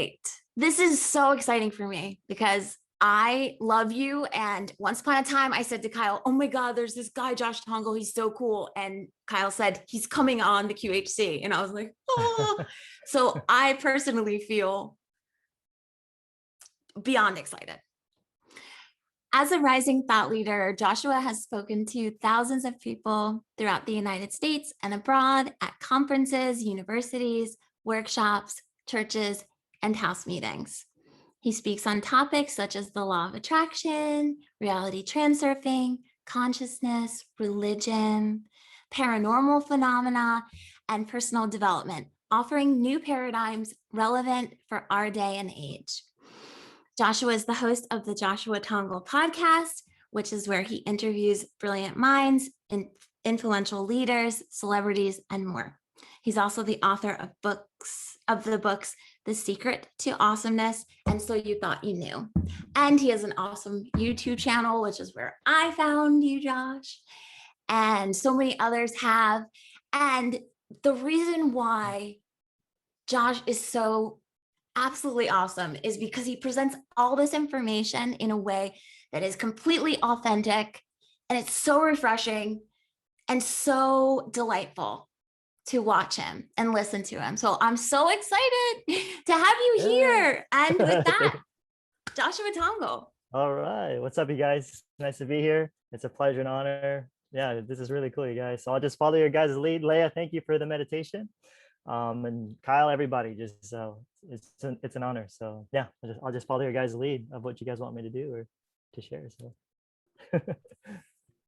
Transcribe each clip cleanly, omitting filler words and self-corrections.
right. This is so exciting for me because I love you. And once upon a time, I said to Kyle, oh my God, there's this guy, Josh Tongol. He's so cool. And Kyle said, he's coming on the QHC. And I was like, oh. So I personally feel beyond excited. As a rising thought leader, Joshua has spoken to thousands of people throughout the United States and abroad at conferences, universities, workshops, churches, and house meetings. He speaks on topics such as the law of attraction, reality transurfing, consciousness, religion, paranormal phenomena, and personal development, offering new paradigms relevant for our day and age. Joshua is the host of the Joshua Tongol podcast, which is where he interviews brilliant minds, influential leaders, celebrities, and more. He's also the author of the books, The Secret to Awesomeness, and So You Thought You Knew. And he has an awesome YouTube channel, which is where I found you, Josh. And so many others have. And the reason why Josh is so absolutely awesome is because he presents all this information in a way that is completely authentic, and it's so refreshing and so delightful to watch him and listen to him. So I'm so excited to have you here. And with that, Joshua Tongol. All right. What's up, you guys? Nice to be here. It's a pleasure and honor. Yeah, this is really cool, you guys. So I'll just follow your guys' lead. Leah, thank you for the meditation. And Kyle, everybody, just it's an honor. So yeah, I'll just follow your guys' lead of what you guys want me to do or to share. So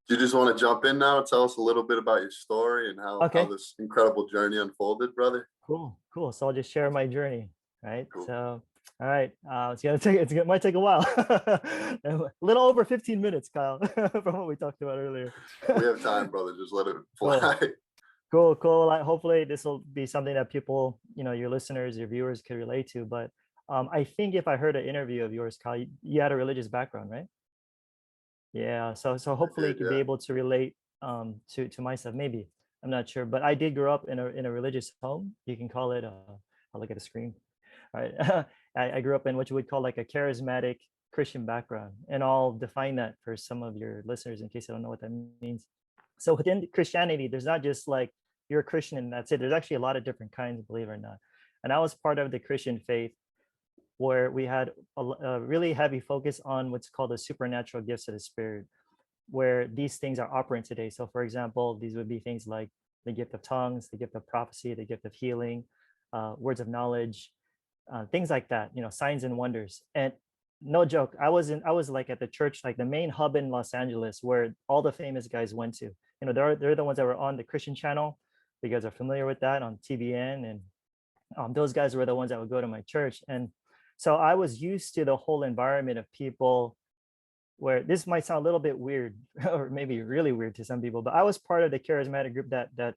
do you just want to jump in now and tell us a little bit about your story and how this incredible journey unfolded, brother? Cool. So I'll just share my journey, right? Cool. So all right, it might take a while. A little over 15 minutes, Kyle, from what we talked about earlier. We have time, brother. Just let it fly. Cool. Hopefully this will be something that people, your listeners, your viewers could relate to. But I think if I heard an interview of yours, Kyle, you had a religious background, right? Yeah. So hopefully you could be able to relate to my stuff. Maybe, I'm not sure, but I did grow up in a religious home. You can call it. I'll look at the screen. All right. I grew up in what you would call like a charismatic Christian background, and I'll define that for some of your listeners in case they don't know what that means. So within Christianity, there's not just like you're a Christian and that's it. There's actually a lot of different kinds, believe it or not. And I was part of the Christian faith where we had a really heavy focus on what's called the supernatural gifts of the Spirit, where these things are operant today. So for example, these would be things like the gift of tongues, the gift of prophecy, the gift of healing, words of knowledge, things like that, signs and wonders. And no joke, I was like at the church, like the main hub in Los Angeles where all the famous guys went to. They're the ones that were on the Christian channel. You guys are familiar with that on TBN, and those guys were the ones that would go to my church. And so I was used to the whole environment of people where this might sound a little bit weird or maybe really weird to some people, but I was part of the charismatic group that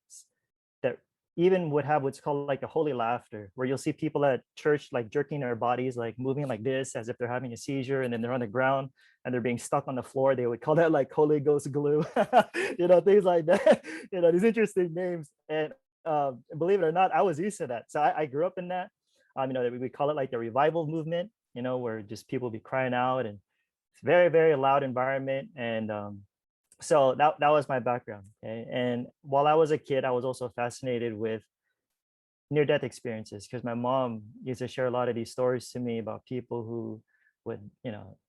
even would have what's called like a holy laughter, where you'll see people at church like jerking their bodies, like moving like this as if they're having a seizure, and then they're on the ground and they're being stuck on the floor. They would call that like Holy Ghost glue, things like that, these interesting names. And believe it or not, I was used to that. So I grew up in that. We call it like the revival movement, where just people be crying out, and it's very, very loud environment. And so that was my background. Okay? And while I was a kid, I was also fascinated with near-death experiences, because my mom used to share a lot of these stories to me about people who would,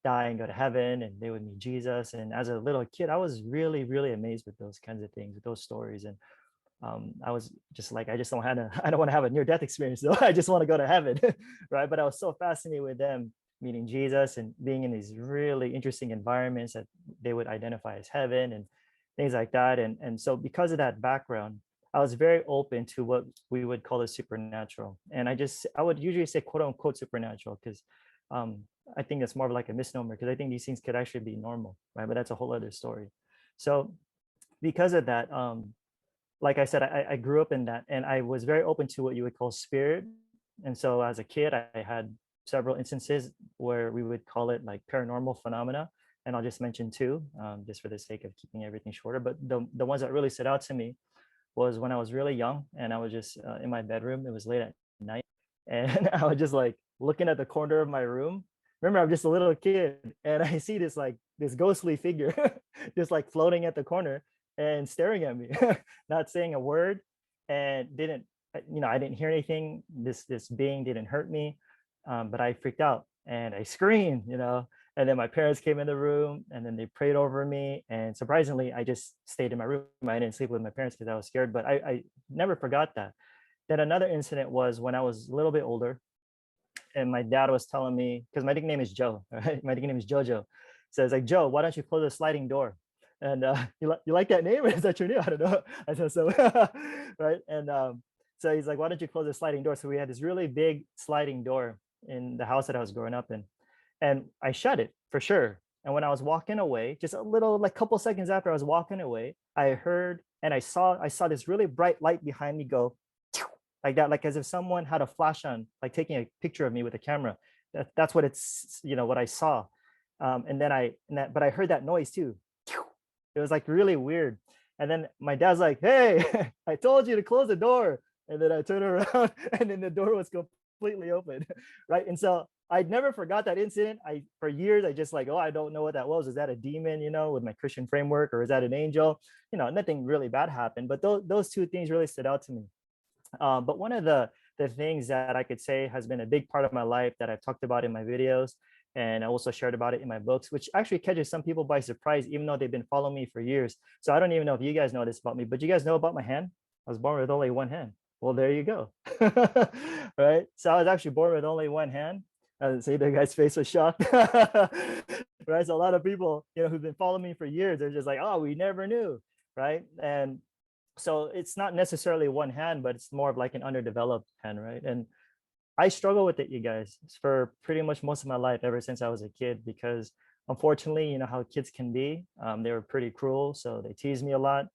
die and go to heaven, and they would meet Jesus. And as a little kid, I was really, really amazed with those kinds of things, with those stories. And I was just like, I don't want to have a near-death experience, though. I just want to go to heaven, right? But I was so fascinated with them meeting Jesus and being in these really interesting environments that they would identify as heaven and things like that. And so because of that background, I was very open to what we would call the supernatural. And I would usually say quote unquote supernatural, because I think that's more of like a misnomer, because I think these things could actually be normal, right? But that's a whole other story. So because of that, like I said, I grew up in that, and I was very open to what you would call spirit. And so as a kid, I had several instances where we would call it like paranormal phenomena. And I'll just mention two, just for the sake of keeping everything shorter. But the ones that really stood out to me was when I was really young, and I was just in my bedroom. It was late at night, And I was just like looking at the corner of my room. Remember, I'm just a little kid, and I see this ghostly figure just like floating at the corner and staring at me, not saying a word, and didn't I didn't hear anything. This being didn't hurt me, but I freaked out and I screamed, and then my parents came in the room and then they prayed over me. And surprisingly, I just stayed in my room. I didn't sleep with my parents because I was scared, but I never forgot that. Then another incident was when I was a little bit older, and my dad was telling me, because my nickname is Joe, right? My nickname is Jojo. So it's like, Joe, why don't you close the sliding door? And you like that name? Is that your name? I don't know. I said so, right? And so he's like, why don't you close the sliding door? So we had this really big sliding door in the house that I was growing up in, and I shut it for sure. And when I was walking away, just a little, like couple seconds after I was walking away, I heard and I saw this really bright light behind me go like that, like as if someone had a flash on, like taking a picture of me with a camera. That's what it's, what I saw. But I heard that noise too. It was like really weird. And then my dad's like, hey, I told you to close the door. And then I turned around and then the door was completely open. Right. And so I never forgot that incident. For years, I just like, oh, I don't know what that was. Is that a demon, with my Christian framework, or is that an angel? Nothing really bad happened. But those two things really stood out to me. But one of the things that I could say has been a big part of my life that I've talked about in my videos, and I also shared about it in my books, which actually catches some people by surprise, even though they've been following me for years. So I don't even know if you guys know this about me, but you guys know about my hand? I was born with only one hand. Well, there you go. Right? So I was actually born with only one hand. See, the guy's face was shocked. Right? So a lot of people, who've been following me for years, they're just like, oh, we never knew. Right? And so it's not necessarily one hand, but it's more of like an underdeveloped hand, right? And I struggle with it, you guys, for pretty much most of my life, ever since I was a kid, because unfortunately, you know how kids can be. They were pretty cruel, so they teased me a lot.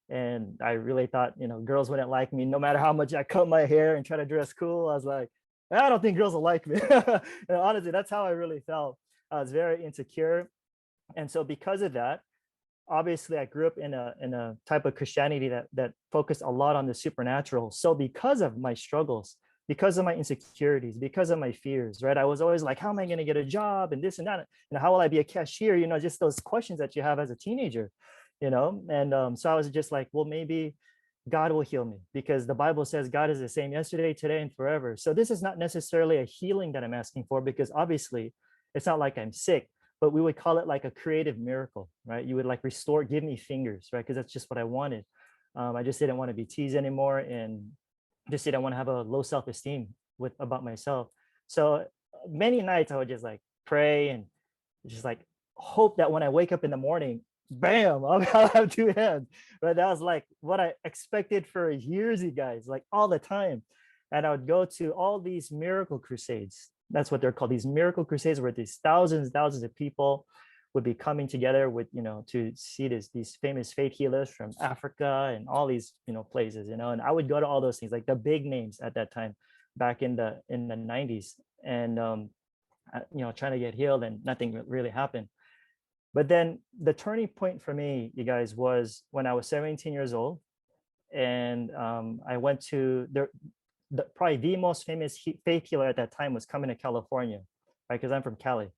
And I really thought, girls wouldn't like me, no matter how much I cut my hair and try to dress cool. I was like, I don't think girls will like me. And honestly, that's how I really felt. I was very insecure. And so because of that, obviously I grew up in a type of Christianity that focused a lot on the supernatural. So because of my struggles, because of my insecurities, because of my fears, right, I was always like, how am I going to get a job and this and that, how will I be a cashier, just those questions that you have as a teenager, and so I was just like, well, maybe God will heal me, because the Bible says God is the same yesterday, today, and forever. So this is not necessarily a healing that I'm asking for, because obviously it's not like I'm sick, but we would call it like a creative miracle, right? You would like give me fingers, right? Because that's just what I wanted. I just didn't want to be teased anymore, and just didn't want to have a low self-esteem about myself. So many nights I would just like pray and just like hope that when I wake up in the morning, bam, I'll have two hands. But that was like what I expected for years, you guys, like all the time. And I would go to all these miracle crusades. That's what they're called, these miracle crusades, where these thousands of people would be coming together with, to see these famous faith healers from Africa and all these, places, and I would go to all those things, like the big names at that time, back in the 90s, and trying to get healed, and nothing really happened. But then the turning point for me, you guys, was when I was 17 years old, and I went to probably the most famous faith healer at that time was coming to California, right? Because I'm from Cali,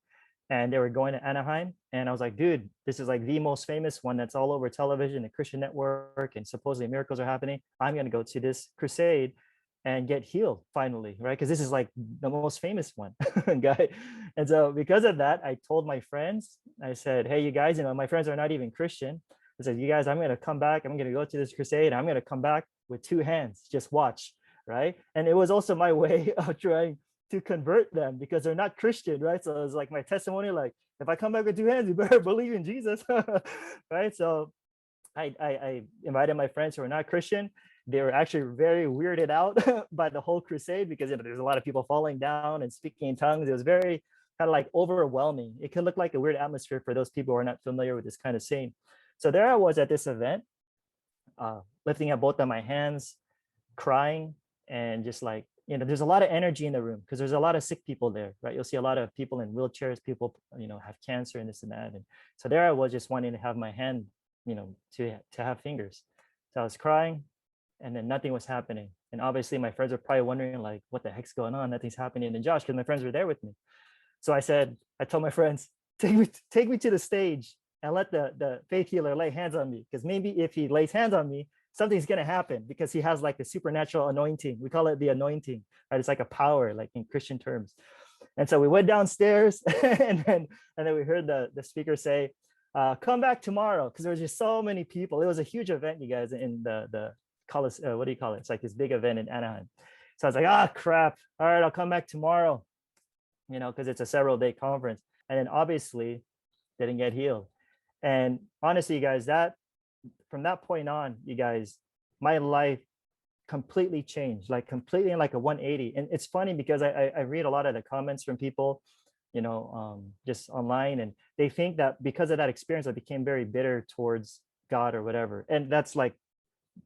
and they were going to Anaheim, and I was like, dude, this is like the most famous one that's all over television, the Christian network, and supposedly miracles are happening. I'm going to go to this crusade and get healed finally, right? Because this is like the most famous one, guy. And so because of that, I told my friends, I said, hey, you guys, my friends are not even Christian. I said, you guys, I'm going to come back. I'm going to go to this crusade. I'm going to come back with two hands. Just watch, right? And it was also my way of trying to convert them, because they're not Christian, right? So it was like my testimony, like, if I come back with two hands, you better believe in Jesus, right? So I invited my friends who are not Christian. They were actually very weirded out by the whole crusade, because there's a lot of people falling down and speaking in tongues. It was very kind of like overwhelming. It could look like a weird atmosphere for those people who are not familiar with this kind of scene. So there I was at this event, lifting up both of my hands, crying, and just like, there's a lot of energy in the room, because there's a lot of sick people there, right? You'll see a lot of people in wheelchairs, people, have cancer and this and that. And so there I was, just wanting to have my hand, to have fingers. So I was crying, and then nothing was happening. And obviously my friends were probably wondering like, what the heck's going on? Nothing's happening to Josh, because my friends were there with me. So I told my friends, take me to the stage and let the faith healer lay hands on me, because maybe if he lays hands on me, something's going to happen, because he has like the supernatural anointing. We call it the anointing, right? It's like a power, like in Christian terms. And so we went downstairs and then we heard the speaker say, come back tomorrow, because there was just so many people. It was a huge event, you guys, in the college, what do you call it? It's like this big event in Anaheim. So I was like, crap. All right, I'll come back tomorrow, because it's a several day conference. And then obviously didn't get healed. And honestly, you guys, that from that point on, you guys, my life completely changed, like completely in like a 180. And it's funny because I read a lot of the comments from people, just online, and they think that because of that experience, I became very bitter towards God or whatever. And that's like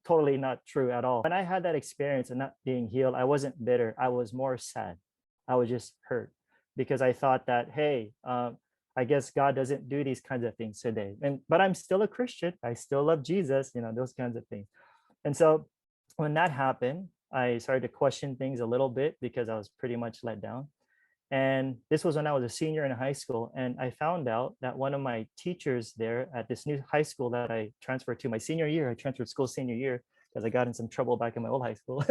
totally not true at all. When I had that experience and not being healed, I wasn't bitter. I was more sad. I was just hurt, because I thought that, hey, I guess God doesn't do these kinds of things today. But I'm still a Christian. I still love Jesus, those kinds of things. And so when that happened, I started to question things a little bit, because I was pretty much let down. And this was when I was a senior in high school. And I found out that one of my teachers there at this new high school that I transferred to my senior year, I transferred school senior year because I got in some trouble back in my old high school.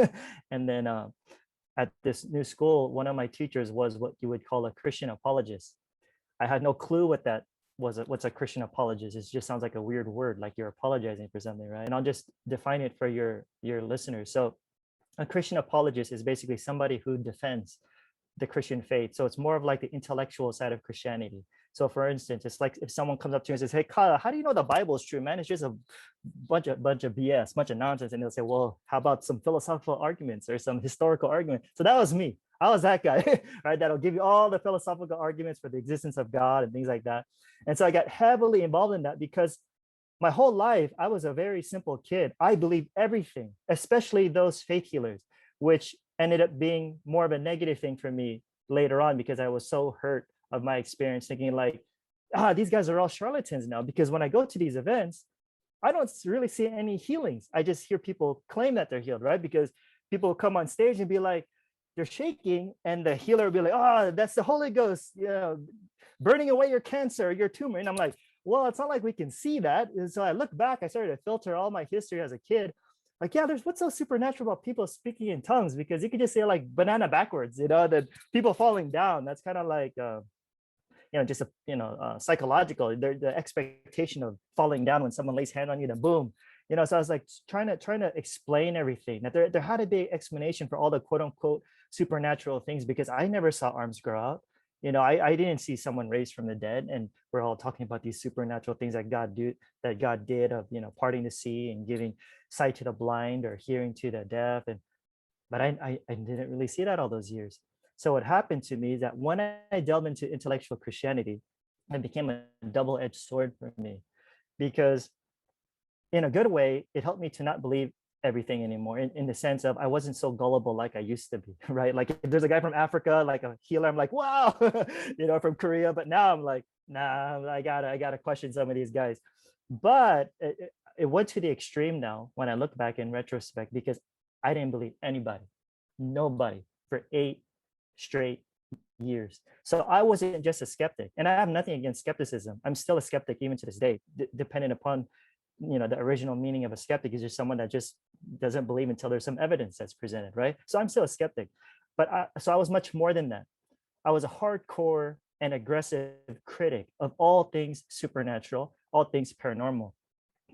And then at this new school, one of my teachers was what you would call a Christian apologist. I had no clue what that was. What's a Christian apologist? It just sounds like a weird word, like you're apologizing for something, right? And I'll just define it for your listeners. So a Christian apologist is basically somebody who defends the Christian faith. So it's more of like the intellectual side of Christianity. So for instance, it's like if someone comes up to you and says, hey, Kyle, how do you know the Bible is true, man? It's just a bunch of BS, bunch of nonsense. And they'll say, well, how about some philosophical arguments or some historical argument? So that was me. I was that guy, right? That'll give you all the philosophical arguments for the existence of God and things like that. And so I got heavily involved in that, because my whole life, I was a very simple kid. I believed everything, especially those faith healers, which ended up being more of a negative thing for me later on, because I was so hurt of my experience, thinking like, these guys are all charlatans now. Because when I go to these events, I don't really see any healings. I just hear people claim that they're healed, right? Because people come on stage and be like, they're shaking, and the healer will be like, oh, that's the Holy Ghost, burning away your cancer, your tumor. And I'm like, well, it's not like we can see that. And so I look back, I started to filter all my history as a kid. Like, yeah, there's what's so supernatural about people speaking in tongues, because you could just say like banana backwards, that people falling down. That's kind of like, just psychological. The expectation of falling down when someone lays hand on you, then boom. So I was like trying to explain everything, that there had to be an explanation for all the quote unquote supernatural things, because I never saw arms grow out. I didn't see someone raised from the dead. And we're all talking about these supernatural things that God did of, parting the sea and giving sight to the blind or hearing to the deaf. But I didn't really see that all those years. So what happened to me is that when I delved into intellectual Christianity, it became a double-edged sword for me, because in a good way, it helped me to not believe everything anymore, in the sense of I wasn't so gullible like I used to be, right? Like if there's a guy from Africa, like a healer, I'm like, wow, from Korea. But now I'm like, nah, I gotta question some of these guys. But it went to the extreme now when I look back in retrospect, because I didn't believe anybody, nobody, for 8 straight years. So I wasn't just a skeptic, and I have nothing against skepticism. I'm still a skeptic even to this day, depending upon the original meaning of a skeptic is just someone that just doesn't believe until there's some evidence that's presented, right? So I'm still a skeptic, but I was much more than that. I was a hardcore and aggressive critic of all things supernatural, all things paranormal,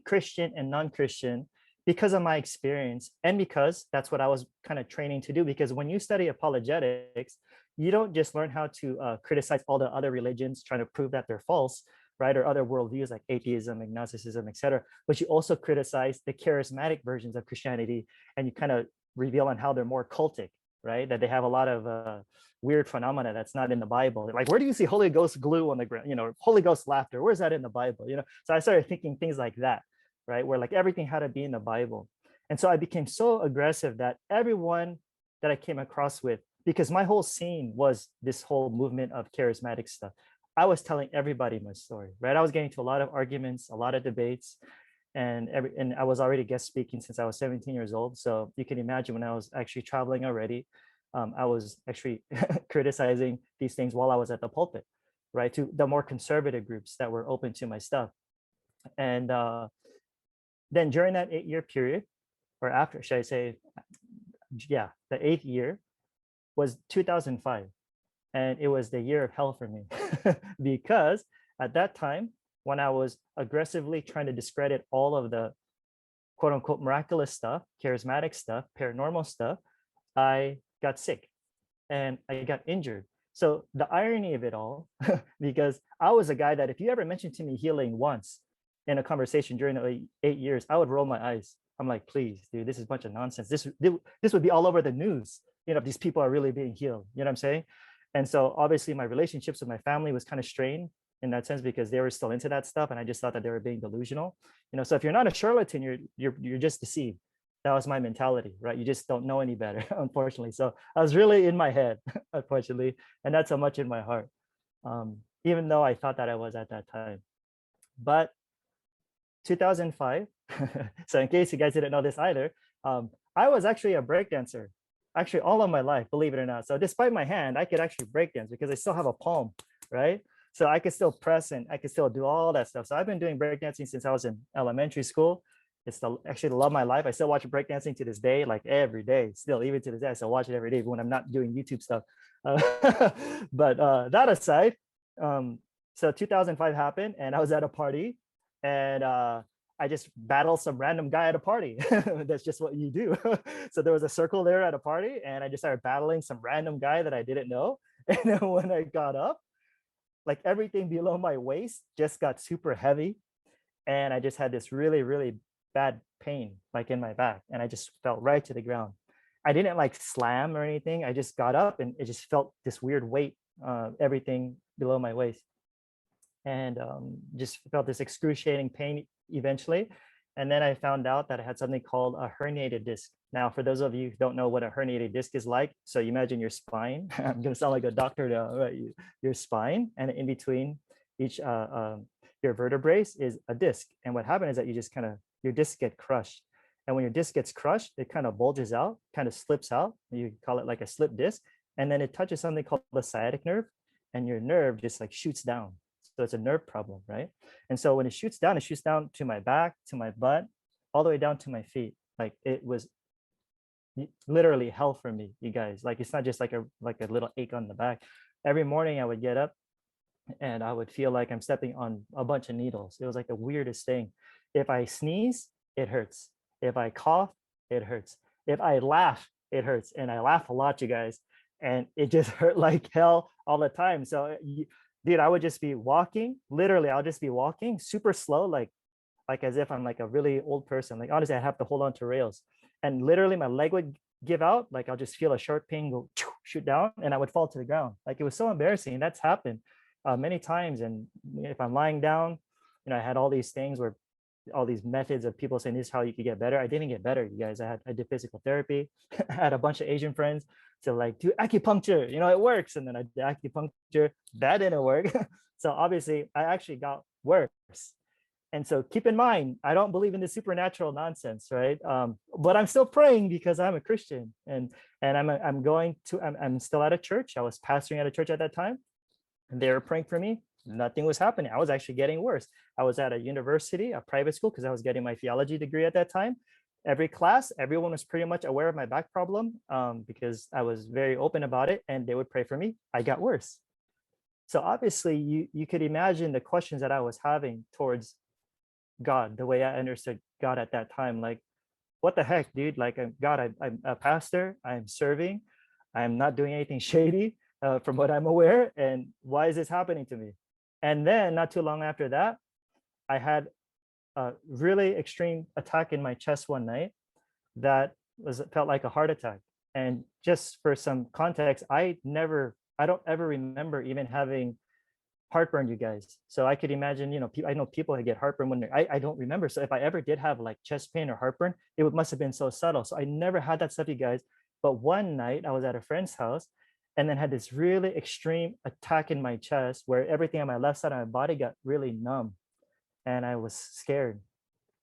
Christian and non-Christian, because of my experience, and because that's what I was kind of training to do. Because when you study apologetics, you don't just learn how to criticize all the other religions, trying to prove that they're false, right? Or other worldviews like atheism, agnosticism, etc. But you also criticize the charismatic versions of Christianity, and you kind of reveal on how they're more cultic, right? That they have a lot of weird phenomena that's not in the Bible. Like, where do you see Holy Ghost glue on the ground? Holy Ghost laughter. Where's that in the Bible? So I started thinking things like that, right? Where like everything had to be in the Bible. And so I became so aggressive that everyone that I came across with, because my whole scene was this whole movement of charismatic stuff, I was telling everybody my story, right? I was getting to a lot of arguments, a lot of debates. and I was already guest speaking since I was 17 years old. So you can imagine when I was actually traveling already, I was actually criticizing these things while I was at the pulpit, right? To the more conservative groups that were open to my stuff. And then during that 8-year period, or after, should I say, yeah, the 8th year was 2005. And it was the year of hell for me because at that time, when I was aggressively trying to discredit all of the quote unquote miraculous stuff, charismatic stuff, paranormal stuff, I got sick and I got injured. So the irony of it all, because I was a guy that if you ever mentioned to me healing once in a conversation during the 8 years, I would roll my eyes. I'm like, please, dude, this is a bunch of nonsense. This would be all over the news, if these people are really being healed, you know what I'm saying? And so obviously my relationships with my family was kind of strained in that sense because they were still into that stuff. And I just thought that they were being delusional, so if you're not a charlatan, you're just deceived. That was my mentality, right? You just don't know any better, unfortunately. So I was really in my head, unfortunately, and not so much in my heart, even though I thought that I was at that time. But 2005, so in case you guys didn't know this either, I was actually a breakdancer, actually all of my life, believe it or not. So despite my hand, I could actually breakdance because I still have a palm, right? So I could still press and I could still do all that stuff. So I've been doing breakdancing since I was in elementary school. It's actually the love of my life. I still watch breakdancing to this day, like every day, still, even to this day, I still watch it every day when I'm not doing YouTube stuff. But that aside, so 2005 happened and I was at a party and I just battled some random guy at a party. That's just what you do. So there was a circle there at a party and I just started battling some random guy that I didn't know. And then when I got up, like everything below my waist just got super heavy. And I just had this really, really bad pain, like in my back. And I just fell right to the ground. I didn't like slam or anything. I just got up and it just felt this weird weight, everything below my waist. And just felt this excruciating pain eventually. And then I found out that I had something called a herniated disc. Now, for those of you who don't know what a herniated disc is like, so you imagine your spine. I'm going to sound like a doctor now, right? Your spine, and in between each your vertebrae is a disc. And what happened is that you just your disc get crushed. And when your disc gets crushed, it kind of bulges out, kind of slips out. You call it like a slip disc. And then it touches something called the sciatic nerve, and your nerve just like shoots down. So it's a nerve problem, right? And so when it shoots down to my back, to my butt, all the way down to my feet. Like it was literally hell for me, you guys. Like it's not just like a little ache on the back. Every morning I would get up and I would feel like I'm stepping on a bunch of needles. It was like the weirdest thing. If I sneeze, it hurts. If I cough, it hurts. If I laugh, it hurts. And I laugh a lot, you guys. And it just hurt like hell all the time. So dude, I would just be walking, literally, I'll just be walking super slow, like as if I'm like a really old person. Like honestly, I have to hold on to rails. And literally my leg would give out, like I'll just feel a sharp pain go shoot down and I would fall to the ground. Like it was so embarrassing. That's happened many times. And if I'm lying down, I had all these things where all these methods of people saying this is how you could get better. I didn't get better, you guys. I did physical therapy. I had a bunch of Asian friends to like do acupuncture, it works. And then I did acupuncture, that didn't work. So obviously I actually got worse. And so keep in mind, I don't believe in the supernatural nonsense, right? But I'm still praying because I'm a Christian, and I'm still at a church. I was pastoring at a church at that time, and they were praying for me. Nothing was happening. I was actually getting worse. I was at a university, a private school, because I was getting my theology degree at that time. Every class, everyone was pretty much aware of my back problem because I was very open about it, and they would pray for me. I got worse. So obviously, you could imagine the questions that I was having towards God, the way I understood God at that time. Like, what the heck, dude? Like, God, I'm a pastor. I'm serving. I'm not doing anything shady from what I'm aware. And why is this happening to me? And then not too long after that, I had a really extreme attack in my chest one night that felt like a heart attack. And just for some context, I don't ever remember even having heartburn, you guys. So I could imagine, I know people who get heartburn when I don't remember. So if I ever did have like chest pain or heartburn, it must have been so subtle. So I never had that stuff, you guys. But one night I was at a friend's house and then had this really extreme attack in my chest where everything on my left side of my body got really numb. And I was scared.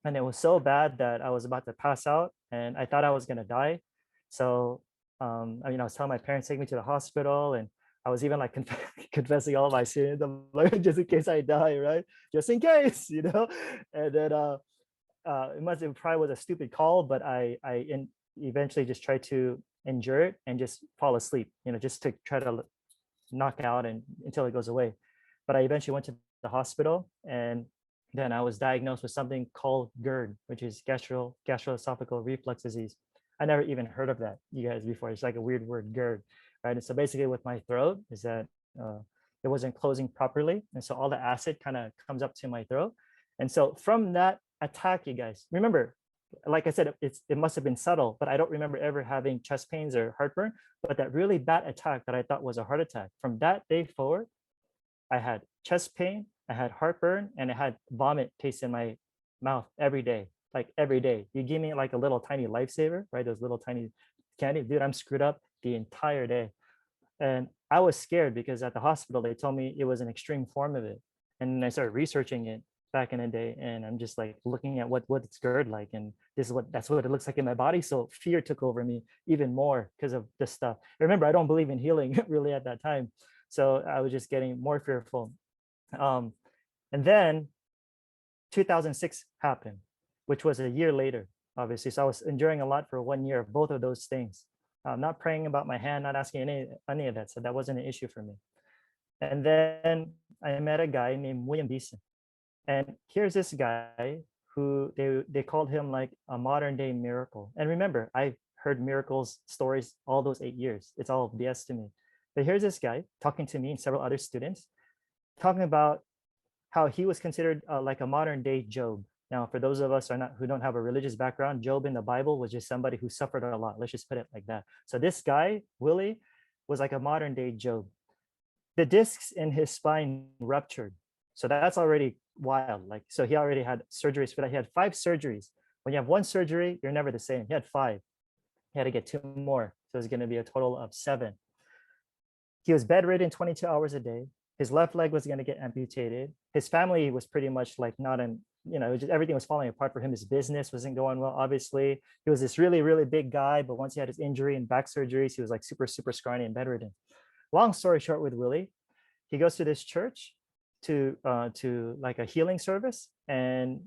And it was so bad that I was about to pass out and I thought I was gonna die. So I mean, I was telling my parents to take me to the hospital, and I was even like confessing all my sins. I'm like, just in case I die, right? Just in case, you know. And then it probably was a stupid call, but eventually just tried to endure it and just fall asleep, you know, just to try to knock out and until it goes away. But I eventually went to the hospital, and then I was diagnosed with something called GERD, which is gastroesophageal reflux disease. I never even heard of that, you guys, before. It's like a weird word, GERD, right? And so basically with my throat is that it wasn't closing properly. And so all the acid kind of comes up to my throat. And so from that attack, you guys, remember, like I said, it must have been subtle, but I don't remember ever having chest pains or heartburn. But that really bad attack that I thought was a heart attack, from that day forward, I had chest pain, I had heartburn, and I had vomit taste in my mouth every day, like every day. You give me like a little tiny lifesaver, right? Those little tiny candy, dude, I'm screwed up the entire day. And I was scared because at the hospital, they told me it was an extreme form of it. And then I started researching it back in the day, and I'm just like looking at what it's GERD like, and that's what it looks like in my body. So fear took over me even more because of this stuff. Remember, I don't believe in healing really at that time. So I was just getting more fearful. And then 2006 happened, which was a year later, obviously. So I was enduring a lot for 1 year of both of those things. Not praying about my hand, not asking any of that. So that wasn't an issue for me. And then I met a guy named William Beeson. And here's this guy who they called him like a modern day miracle. And remember, I've heard miracles stories all those 8 years. It's all BS to me. But here's this guy talking to me and several other students, talking about how he was considered like a modern day Job. Now, for those of us who don't have a religious background, Job in the Bible was just somebody who suffered a lot. Let's just put it like that. So this guy, Willie, was like a modern day Job. The discs in his spine ruptured. So that's already wild. Like, so he already had surgeries for that. He had 5 surgeries. When you have 1 surgery, you're never the same. He had 5. He had to get 2 more. So it's going to be a total of 7. He was bedridden 22 hours a day. His left leg was going to get amputated. His family was pretty much like not in, you know, just everything was falling apart for him. His business wasn't going well, obviously. He was this really, really big guy, but once he had his injury and back surgeries, he was like super, super scrawny and bedridden. Long story short with Willie, he goes to this church to like a healing service and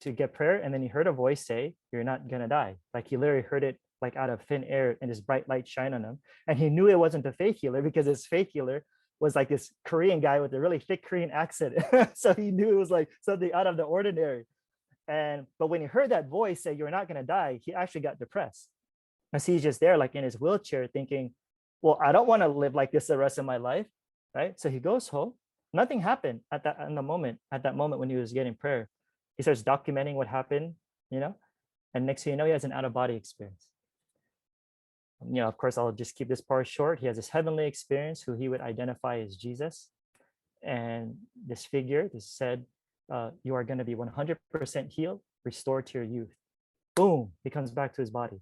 to get prayer. And then he heard a voice say, "You're not going to die." Like he literally heard it like out of thin air, and this bright light shine on him. And he knew it wasn't the fake healer because his fake healer was like this Korean guy with a really thick Korean accent. So he knew it was like something out of the ordinary. But when he heard that voice say, "You're not going to die," he actually got depressed. And so he's just there like in his wheelchair thinking, well, I don't want to live like this the rest of my life, right? So he goes home. Nothing happened at that moment when he was getting prayer. He starts documenting what happened, you know, and next thing you know, he has an out-of-body experience. You know, of course, I'll just keep this part short. He has this heavenly experience who he would identify as Jesus. And this figure, this said, you are going to be 100% healed, restored to your youth. Boom, he comes back to his body.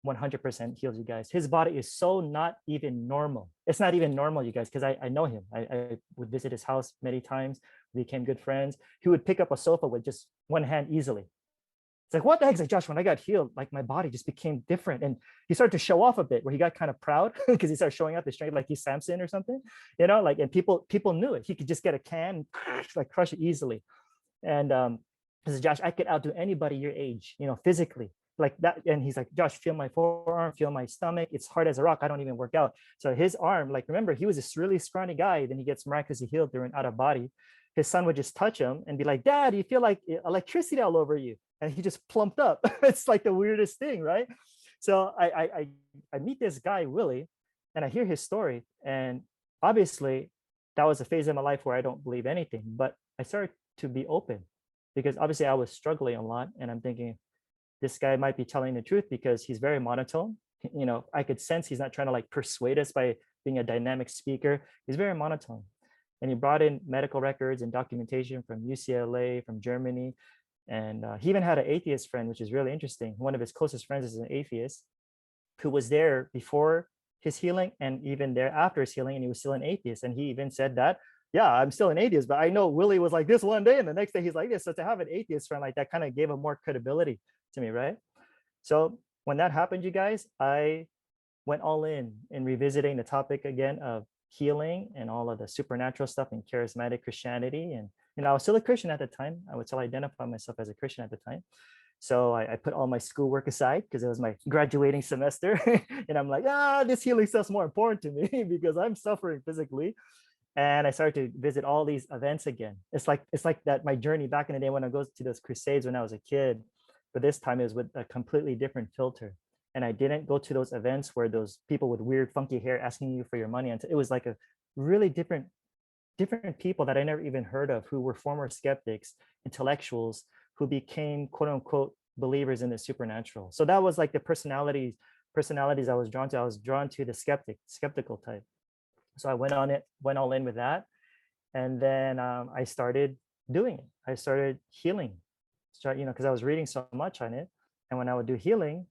100% heals, you guys. His body is so not even normal. It's not even normal, you guys, because I know him. I would visit his house many times. We became good friends. He would pick up a sofa with just one hand easily. It's like, what the heck? It's like, Josh, when I got healed, like my body just became different. And he started to show off a bit where he got kind of proud because he started showing off his strength like he's Samson or something, you know, like, and people knew it. He could just get a can, like crush it easily. And he says, Josh, I could outdo anybody your age, you know, physically like that. And he's like, Josh, feel my forearm, feel my stomach. It's hard as a rock. I don't even work out. So his arm, like, remember, he was this really scrawny guy. Then he gets miraculously healed through an out of body. His son would just touch him and be like, Dad, you feel like electricity all over you. And he just plumped up. It's like the weirdest thing, right? So I meet this guy, Willie, and I hear his story. And obviously, that was a phase in my life where I don't believe anything. But I started to be open because obviously I was struggling a lot. And I'm thinking, this guy might be telling the truth because he's very monotone. You know, I could sense he's not trying to like persuade us by being a dynamic speaker. He's very monotone. And he brought in medical records and documentation from UCLA, from Germany. And he even had an atheist friend, which is really interesting. One of his closest friends is an atheist who was there before his healing and even there after his healing, and he was still an atheist. And he even said that yeah, I'm still an atheist, but I know Willie was like this one day and the next day he's like this. So to have an atheist friend like that kind of gave him more credibility to me, right? So when that happened, you guys, I went all in revisiting the topic again of healing and all of the supernatural stuff and charismatic Christianity. And, I was still a Christian at the time. I would still identify myself as a Christian at the time. So I put all my schoolwork aside because it was my graduating semester. And I'm like, this healing stuff's more important to me because I'm suffering physically. And I started to visit all these events again. It's like that my journey back in the day when I go to those crusades when I was a kid, but this time it was with a completely different filter. And I didn't go to those events where those people with weird, funky hair asking you for your money. And it was like a really different people that I never even heard of who were former skeptics, intellectuals who became quote unquote believers in the supernatural. So that was like the personalities I was drawn to. I was drawn to the skeptical type. So I went all in with that. And then I started doing it. I started healing, because I was reading so much on it. And when I would do healing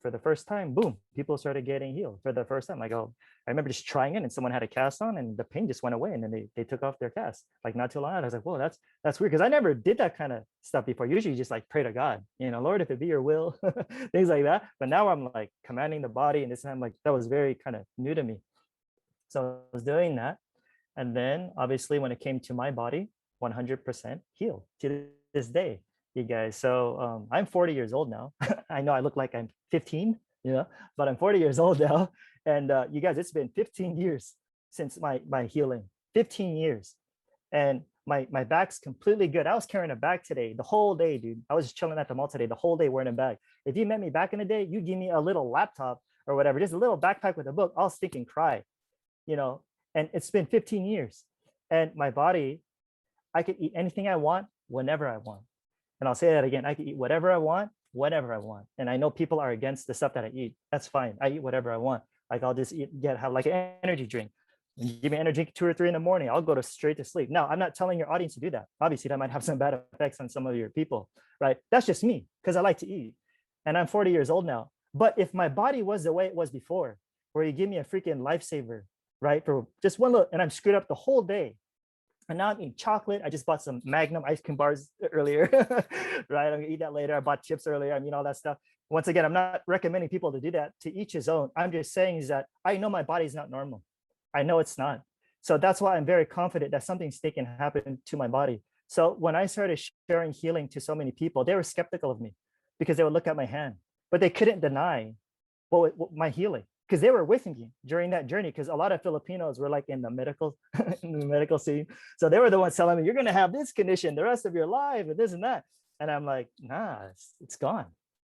for the first time, boom, people started getting healed for the first time. Like, oh, I remember just trying it and someone had a cast on and the pain just went away and then they took off their cast, like not too long. I was like, whoa, that's weird. Cause I never did that kind of stuff before. Usually you just like pray to God, Lord, if it be your will, things like that. But now I'm like commanding the body and this time, like, that was very kind of new to me. So I was doing that. And then obviously when it came to my body, 100% healed to this day, you guys. So I'm 40 years old now. I know I look like I'm 15, but I'm 40 years old now. And you guys, it's been 15 years since my healing, 15 years. And my back's completely good. I was carrying a bag today, the whole day, dude. I was just chilling at the mall today, the whole day wearing a bag. If you met me back in the day, you give me a little laptop or whatever, just a little backpack with a book, I'll stink and cry, and it's been 15 years. And my body, I could eat anything I want, whenever I want. And I'll say that again, I can eat whatever I want, whenever I want. And I know people are against the stuff that I eat. That's fine. I eat whatever I want. Like I'll just have like an energy drink. Give me an energy drink 2 or 3 in the morning. I'll go straight to sleep. Now, I'm not telling your audience to do that. Obviously, that might have some bad effects on some of your people, right? That's just me because I like to eat. And I'm 40 years old now. But if my body was the way it was before, where you give me a freaking lifesaver, right? For just one look, and I'm screwed up the whole day. And now I'm eating chocolate. I just bought some Magnum ice cream bars earlier, right? I'm gonna eat that later. I bought chips earlier. I mean, all that stuff. Once again, I'm not recommending people to do that. To each his own. I'm just saying is that I know my body's not normal. I know it's not. So that's why I'm very confident that something can happen to my body. So when I started sharing healing to so many people, they were skeptical of me because they would look at my hand, but they couldn't deny what my healing, because they were with me during that journey. Because a lot of Filipinos were like in the medical scene. So they were the ones telling me, you're going to have this condition the rest of your life and this and that. And I'm like, nah, it's gone.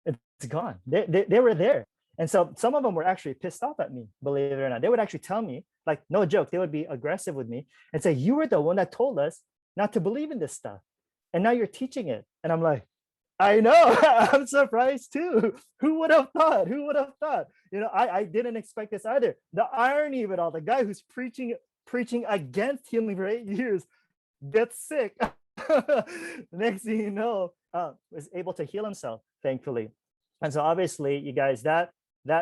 It's gone. They were there. And so some of them were actually pissed off at me, believe it or not. They would actually tell me, like, no joke, they would be aggressive with me and say, you were the one that told us not to believe in this stuff. And now you're teaching it. And I'm like, I know, I'm surprised too. Who would have thought? I didn't expect this either. The irony of it all, the guy who's preaching against healing for 8 years gets sick. Next thing you know, was able to heal himself, thankfully. And so obviously, you guys, that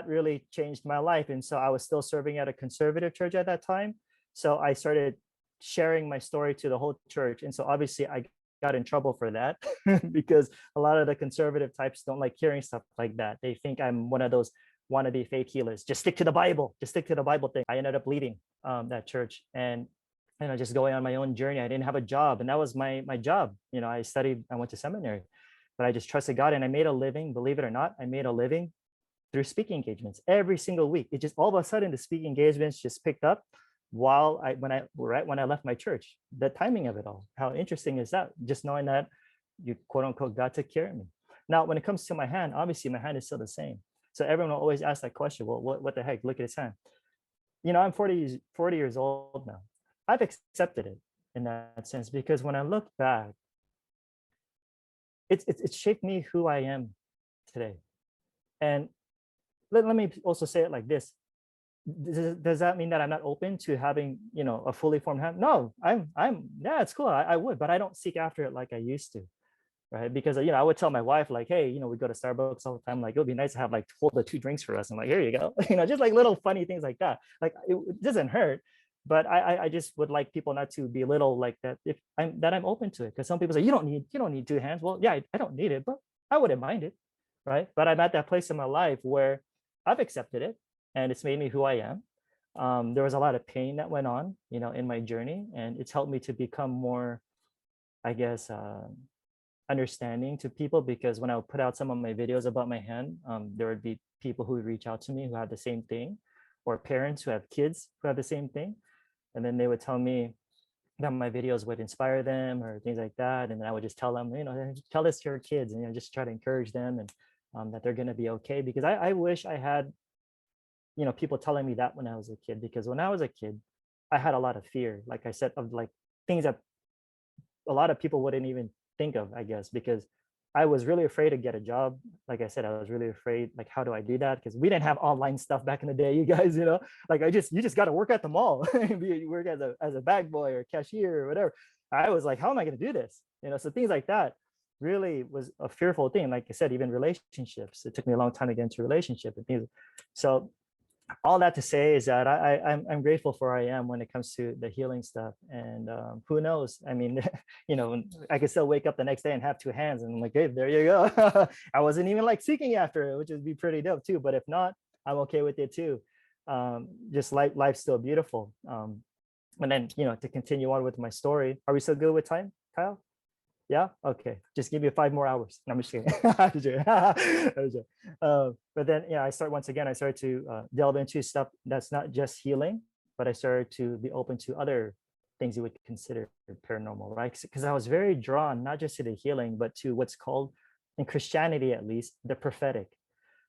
really changed my life. And so I was still serving at a conservative church at that time. So I started sharing my story to the whole church. And so obviously I got in trouble for that because a lot of the conservative types don't like hearing stuff like that. They think I'm one of those wannabe faith healers. Just stick to the Bible thing. I ended up leaving that church and just going on my own journey. I didn't have a job, and that was my job. I went to seminary, but I just trusted God and I made a living. Believe it or not, I made a living through speaking engagements every single week. It just all of a sudden the speaking engagements just picked up when I left my church. The timing of it all, how interesting is that? Just knowing that you quote unquote God took care of me. Now, when it comes to my hand, obviously my hand is still the same. So everyone will always ask that question. Well, what the heck? Look at his hand. I'm 40 years old now. I've accepted it in that sense because when I look back, it's shaped me who I am today. And let me also say it like this. Does that mean that I'm not open to having, a fully formed hand? No, yeah, it's cool. I would, but I don't seek after it like I used to, right? Because, I would tell my wife like, hey, we go to Starbucks all the time. Like, it would be nice to have like hold the 2 drinks for us. I'm like, here you go. Just like little funny things like that. Like it doesn't hurt. But I just would like people not to belittle like that if I'm open to it, because some people say you don't need two hands. Well, yeah, I don't need it, but I wouldn't mind it, right? But I'm at that place in my life where I've accepted it, and it's made me who I am. There was a lot of pain that went on, in my journey, and it's helped me to become more, I guess, understanding to people, because when I would put out some of my videos about my hand, there would be people who would reach out to me who have the same thing, or parents who have kids who have the same thing. And then they would tell me that my videos would inspire them or things like that. And then I would just tell them, tell this to your kids, and just try to encourage them, and that they're going to be okay. Because I wish I had, people telling me that when I was a kid, because when I was a kid, I had a lot of fear, like I said, of like things that a lot of people wouldn't even think of, I guess, because I was really afraid to get a job. Like I said, I was really afraid, like, how do I do that? Because we didn't have online stuff back in the day, you guys, like you just got to work at the mall, you work as a bag boy or cashier or whatever. I was like, how am I going to do this? So things like that really was a fearful thing. Like I said, even relationships, it took me a long time to get into a relationship and things. So all that to say is that I'm grateful for where I am when it comes to the healing stuff. And who knows? I mean, I could still wake up the next day and have two hands, and I'm like, hey, there you go. I wasn't even like seeking after it, which would be pretty dope too. But if not, I'm okay with it too. Just life's still beautiful. And then, to continue on with my story, are we still good with time, Kyle? Yeah. Okay. Just give me 5 more hours. No, I'm just kidding. But then, I started to delve into stuff that's not just healing, but I started to be open to other things you would consider paranormal, right? Because I was very drawn not just to the healing, but to what's called, in Christianity at least, the prophetic.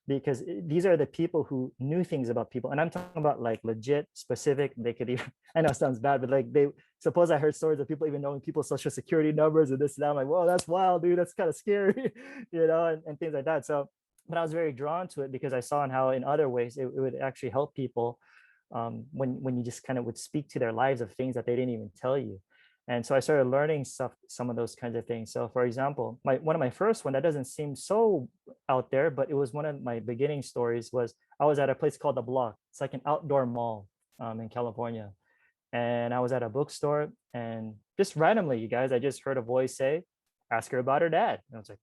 Because these are the people who knew things about people, and I'm talking about like legit specific. They could even, I know it sounds bad, but like they suppose I heard stories of people even knowing people's social security numbers and this and that. I'm like, whoa, that's wild, dude. That's kind of scary, and things like that. So, but I was very drawn to it because I saw in how in other ways it would actually help people, when you just kind of would speak to their lives of things that they didn't even tell you. And so I started learning some of those kinds of things. So for example, one of my first one that doesn't seem so out there, but it was one of my beginning stories, was I was at a place called The Block. It's like an outdoor mall in California. And I was at a bookstore, and just randomly, you guys, I just heard a voice say, ask her about her dad. And I was like,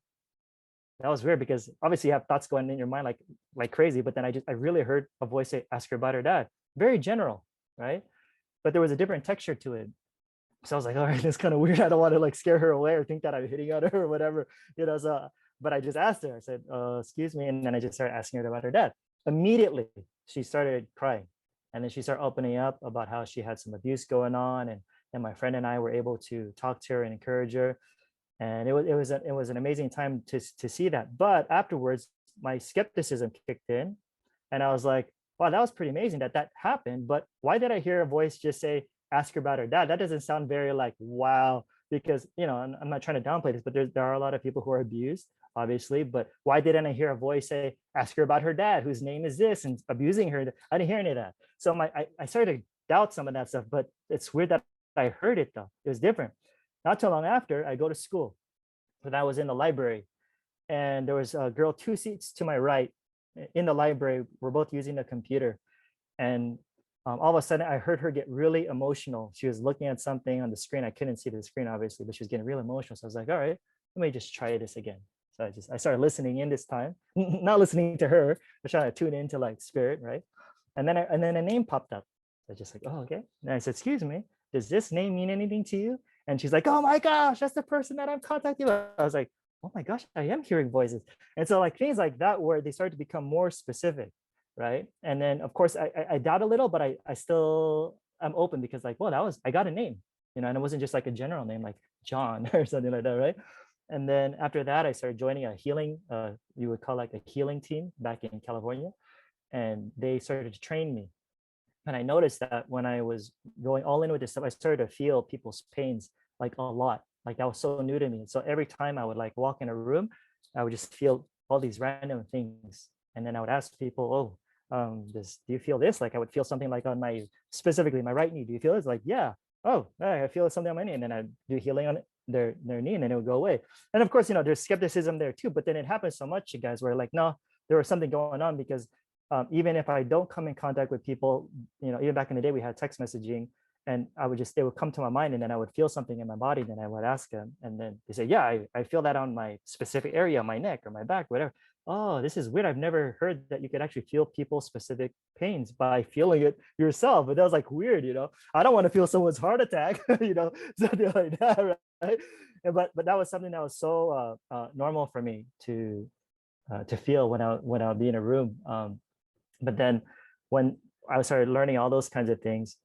that was weird, because obviously you have thoughts going in your mind like crazy, but then I really heard a voice say, ask her about her dad. Very general, right? But there was a different texture to it. So I was like, all right, that's kind of weird. I don't want to like scare her away or think that I'm hitting on her or whatever, so, but I just asked her, I said, excuse me. And then I just started asking her about her dad. Immediately, she started crying. And then she started opening up about how she had some abuse going on. And my friend and I were able to talk to her and encourage her. And it was an amazing time to see that. But afterwards, my skepticism kicked in. And I was like, wow, that was pretty amazing that happened. But why did I hear a voice just say, ask her about her dad? That doesn't sound very like, wow, because, I'm not trying to downplay this, but there are a lot of people who are abused, obviously. But why didn't I hear a voice say, ask her about her dad, whose name is this, and abusing her? I didn't hear any of that. So I started to doubt some of that stuff, but it's weird that I heard it though. It was different. Not too long after, I go to school, and I was in the library, and there was a girl 2 seats to my right in the library. We're both using the computer, and all of a sudden I heard her get really emotional. She was looking at something on the screen. I couldn't see the screen, obviously, but she was getting really emotional. So I was like, all right, let me just try this again. So I started listening in this time, not listening to her, but trying to tune into like spirit, right? And then a name popped up. I was just like, oh, okay. And I said, excuse me, does this name mean anything to you? And she's like, oh my gosh, that's the person that I'm contacting. I was like, oh my gosh, I am hearing voices. And so like things like that, where they start to become more specific, right? And then of course I doubt a little, but I'm open, because like, well, I got a name, and it wasn't just like a general name like John or something like that, right? And then after that, I started joining a healing, you would call like a healing team back in California, and they started to train me. And I noticed that when I was going all in with this stuff, I started to feel people's pains like a lot. Like that was so new to me. So every time I would like walk in a room, I would just feel all these random things. And then I would ask people, do you feel this? Like I would feel something like on specifically my right knee. Do you feel this? Like, yeah. Oh, I feel something on my knee. And then I do healing on their knee, and then it would go away. And of course, there's skepticism there too. But then it happens so much, you guys, where like, no, there was something going on, because even if I don't come in contact with people, even back in the day, we had text messaging, and they would come to my mind, and then I would feel something in my body. Then I would ask them, and then they say, yeah, I feel that on my specific area, my neck or my back, whatever. Oh, this is weird. I've never heard that you could actually feel people's specific pains by feeling it yourself. But that was like weird, I don't want to feel someone's heart attack, something like that, right? But that was something that was so normal for me to feel when I would be in a room. But then when I started learning all those kinds of things,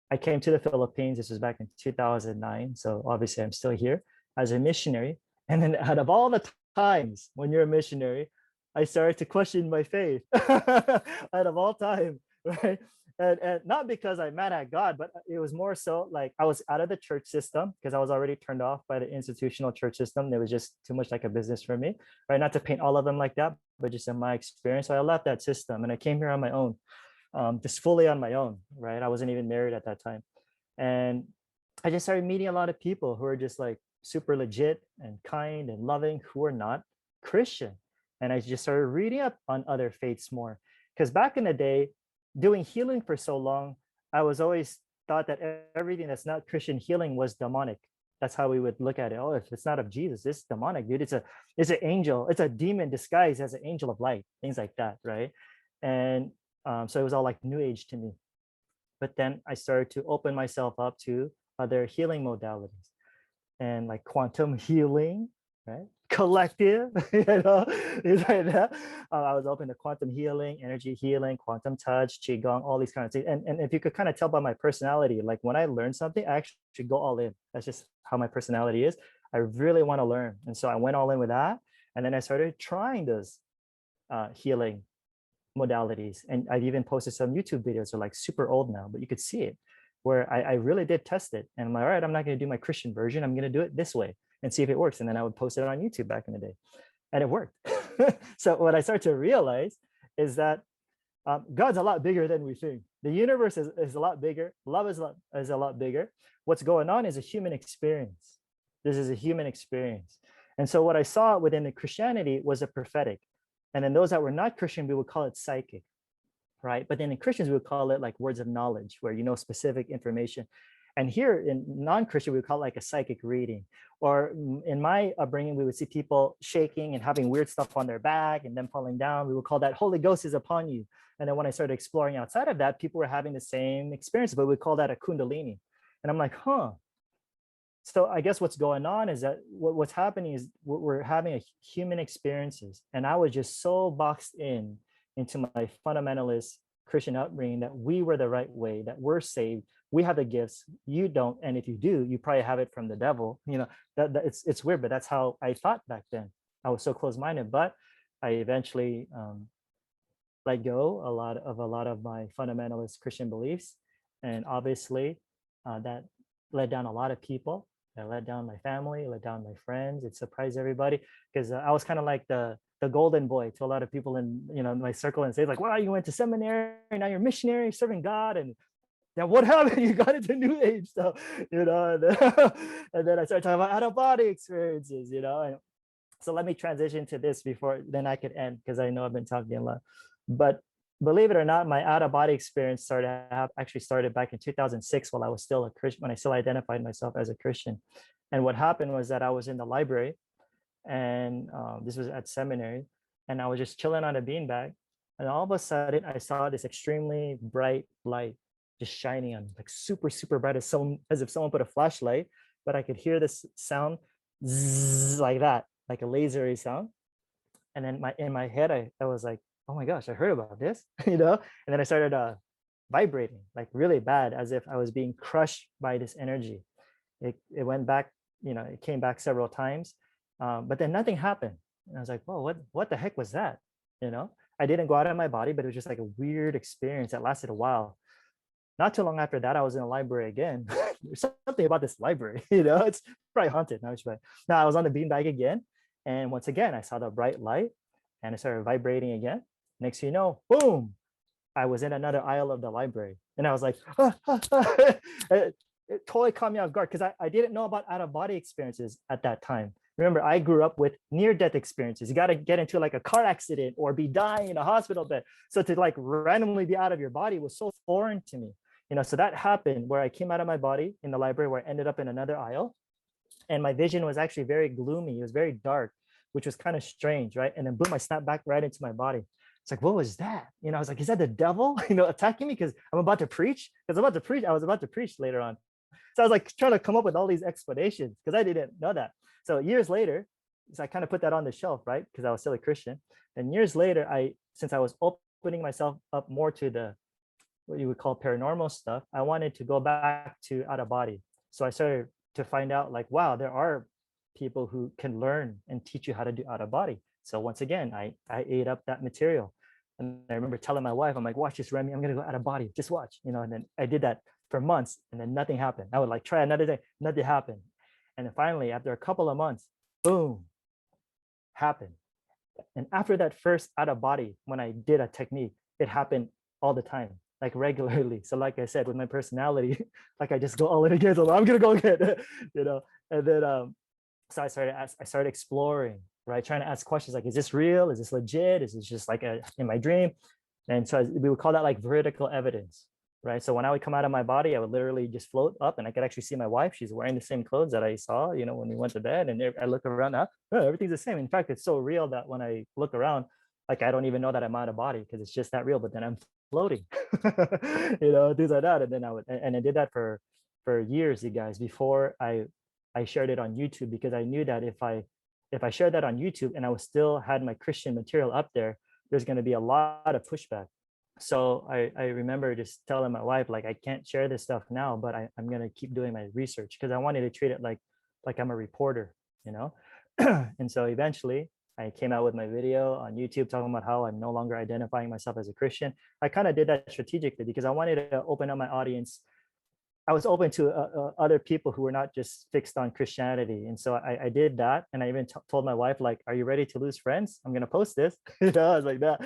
I came to the Philippines. This was back in 2009. So obviously I'm still here as a missionary. And then out of all the times when you're a missionary, I started to question my faith out of all time, right? And not because I'm mad at God, but it was more so like I was out of the church system because I was already turned off by the institutional church system. It was just too much like a business for me, right? Not to paint all of them like that, but just in my experience. So I left that system and I came here on my own. Just fully on my own, right? I wasn't even married at that time. And I just started meeting a lot of people who are just like super legit and kind and loving, who are not Christian. And I just started reading up on other faiths more. Because back in the day, doing healing for so long, I was always thought that everything that's not Christian healing was demonic. That's how we would look at it. Oh, if it's not of Jesus, it's demonic, dude. It's an angel. It's a demon disguised as an angel of light, things like that, right? And so it was all like new age to me. But then I started to open myself up to other healing modalities and like quantum healing, right? Collective, things like that. I was open to quantum healing, energy healing, quantum touch, qigong, all these kinds of things. And if you could kind of tell by my personality, like when I learn something, I actually go all in. That's just how my personality is. I really want to learn. And so I went all in with that. And then I started trying those healing modalities. And I've even posted some YouTube videos. They're like super old now, but you could see it where I really did test it. And I'm like, all right, I'm not going to do my Christian version. I'm going to do it this way and see if it works. And then I would post it on YouTube back in the day. And it worked. So what I started to realize is that God's a lot bigger than we think. The universe is a lot bigger. Love is a lot bigger. What's going on is a human experience. This is a human experience. And so what I saw within the Christianity was a prophetic. And then those that were not Christian, we would call it psychic, right? But then in Christians, we would call it like words of knowledge, where you know specific information. And here in non-Christian, we would call it like a psychic reading. Or in my upbringing, we would see people shaking and having weird stuff on their back and then falling down. We would call that Holy Ghost is upon you. And then when I started exploring outside of that, people were having the same experience, but we call that a Kundalini. And I'm like, huh. So I guess what's going on is that what's happening is we're having a human experiences. And I was just so boxed into my fundamentalist Christian upbringing that we were the right way, that we're saved, we have the gifts, you don't. And if you do, you probably have it from the devil. That it's weird, but that's how I thought back then. I was so close-minded, but I eventually let go a lot of my fundamentalist Christian beliefs. And obviously that let down a lot of people. I let down my family, let down my friends. It surprised everybody because I was kind of like the golden boy to a lot of people in my circle, and say like, wow, you went to seminary, now you're missionary serving God, and then what happened? You got into New Age stuff, and then I started talking about out-of-body experiences, and so let me transition to this before then I could end, because I know I've been talking a lot. But believe it or not, my out-of-body experience actually started back in 2006 while I was still a Christian, when I still identified myself as a Christian. And what happened was that I was in the library, and this was at seminary, and I was just chilling on a beanbag, and all of a sudden I saw this extremely bright light just shining on, like super, super bright, as if someone put a flashlight, but I could hear this sound zzz, like that, like a lasery sound. And then in my head, I was like, oh my gosh, I heard about this, and then I started vibrating like really bad, as if I was being crushed by this energy. It went back, it came back several times, but then nothing happened. And I was like, whoa, what the heck was that? I didn't go out of my body, but it was just like a weird experience that lasted a while. Not too long after that, I was in a library again. There's something about this library, it's probably haunted now. Now I was on the beanbag again, and once again I saw the bright light, and it started vibrating again. Next thing you know, boom, I was in another aisle of the library, and I was like, it totally caught me off guard, because I didn't know about out-of-body experiences at that time. Remember, I grew up with near-death experiences. You got to get into like a car accident or be dying in a hospital bed. So to like randomly be out of your body was so foreign to me. So that happened where I came out of my body in the library, where I ended up in another aisle. And my vision was actually very gloomy. It was very dark, which was kind of strange, right? And then boom, I snapped back right into my body. It's like, what was that? I was like, is that the devil, attacking me because I'm about to preach? Because I was about to preach later on. So I was like trying to come up with all these explanations because I didn't know that. So years later, so I kind of put that on the shelf, right? Because I was still a Christian. And years later, since I was opening myself up more to the, what you would call paranormal stuff, I wanted to go back to out of body. So I started to find out like, wow, there are people who can learn and teach you how to do out of body. So once again, I ate up that material. And I remember telling my wife, I'm like, watch this, Remy, I'm going to go out of body. Just watch, and then I did that for months and then nothing happened. I would like try another day, nothing happened. And then finally, after a couple of months, boom, happened. And after that first out of body, when I did a technique, it happened all the time, like regularly. So like I said, with my personality, like I just go all in again. So I'm going to go again, and then, so I started exploring, right? Trying to ask questions like, is this real? Is this legit? Is this just like in my dream? And so we would call that like veridical evidence, right? So when I would come out of my body, I would literally just float up and I could actually see my wife. She's wearing the same clothes that I saw, when we went to bed. And I look around now, oh, everything's the same. In fact, it's so real that when I look around, like I don't even know that I'm out of body because it's just that real, but then I'm floating, things like that. And then I did that for years, you guys, before I shared it on YouTube, because I knew that if I shared that on YouTube and I was still had my Christian material up there, there's going to be a lot of pushback. So I remember just telling my wife, like, I can't share this stuff now, but I'm going to keep doing my research because I wanted to treat it like I'm a reporter, And so eventually I came out with my video on YouTube talking about how I'm no longer identifying myself as a Christian. I kind of did that strategically because I wanted to open up my audience. I was open to other people who were not just fixed on Christianity. And so I did that. And I even told my wife, like, are you ready to lose friends? I'm going to post this. I was like that.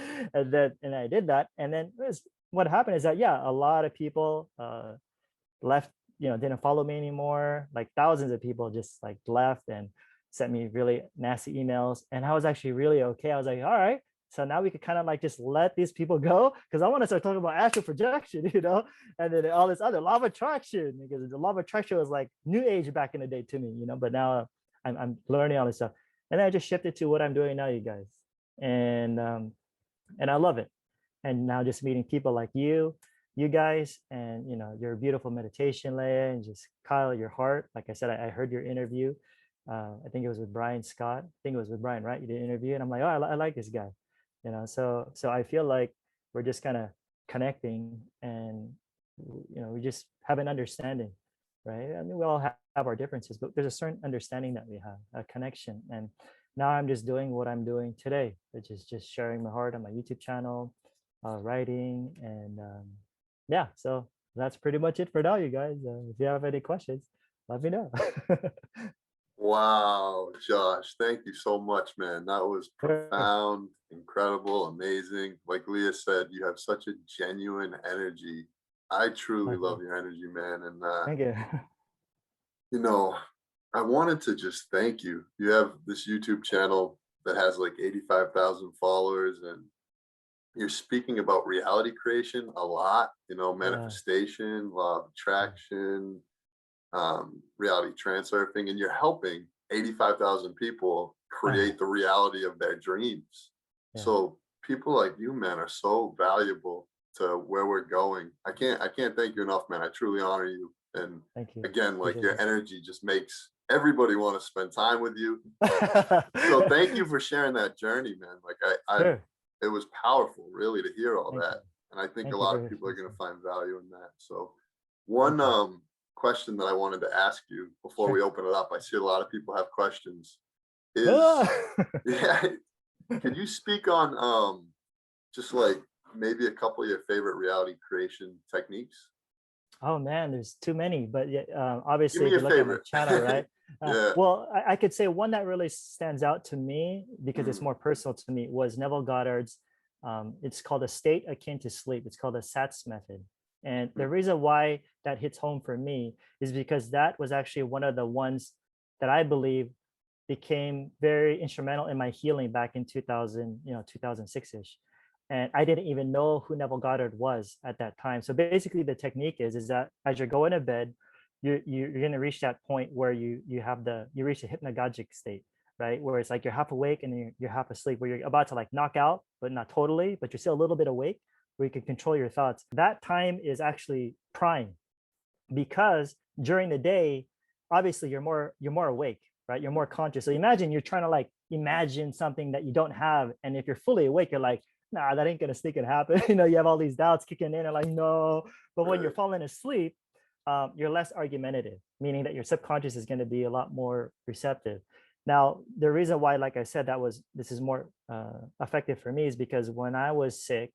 And I did that. And then what happened is that, yeah, a lot of people left, didn't follow me anymore. Like thousands of people just like left and sent me really nasty emails. And I was actually really okay. I was like, all right. So now we could kind of like just let these people go, because I want to start talking about astral projection, and then all this other law of attraction, because the law of attraction was like new age back in the day to me, but now I'm learning all this stuff. And then I just shifted to what I'm doing now, you guys. And I love it. And now just meeting people like you guys, and your beautiful meditation, Leia, and just Kyle, your heart. Like I said, I heard your interview. I think it was with Brian Scott. I think it was with Brian, right? You did an interview, and I'm like, oh, I like this guy. So I feel like we're just kind of connecting, and we just have an understanding, right? I mean, we all have our differences, but there's a certain understanding that we have, a connection. And now I'm just doing what I'm doing today, which is just sharing my heart on my YouTube channel, writing, and yeah. So that's pretty much it for now, you guys. If you have any questions, let me know. Wow, Josh, thank you so much, man. That was profound, incredible, amazing. Like Leah said, you have such a genuine energy. I truly love your energy, man. And thank you. I wanted to just thank you. You have this YouTube channel that has like 85,000 followers, and you're speaking about reality creation a lot, manifestation, law of attraction, reality transurfing, and you're helping 85,000 people create the reality of their dreams. Yeah. So people like you, man, are so valuable to where we're going. I can't thank you enough, man. I truly honor you. And again, like your energy just makes everybody want to spend time with you. So thank you for sharing that journey, man. Like it was powerful, really, to hear all that. And I think a lot of people are going to find value in that. So one question that I wanted to ask you before we open it up, I see a lot of people have questions, is can you speak on just like maybe a couple of your favorite reality creation techniques? Oh man, there's too many, but obviously if you look at my channel, right? Well, I could say one that really stands out to me because it's more personal to me was Neville Goddard's. It's called A State Akin to Sleep. It's called the SATS method. And the reason why that hits home for me is because that was actually one of the ones that I believe became very instrumental in my healing back in 2000, 2006-ish. And I didn't even know who Neville Goddard was at that time. So basically the technique is that as you're going to bed, you're going to reach that point where you reach a hypnagogic state, right? Where it's like you're half awake and you're half asleep, where you're about to like knock out, but not totally, but you're still a little bit awake, where you can control your thoughts. That time is actually prime, because during the day, obviously you're more awake, right? You're more conscious. So imagine you're trying to like imagine something that you don't have. And if you're fully awake, you're like, nah, that ain't gonna stick and happen. You have all these doubts kicking in and like, no. But when you're falling asleep, you're less argumentative, meaning that your subconscious is going to be a lot more receptive. Now, the reason why, like I said, this is more effective for me is because when I was sick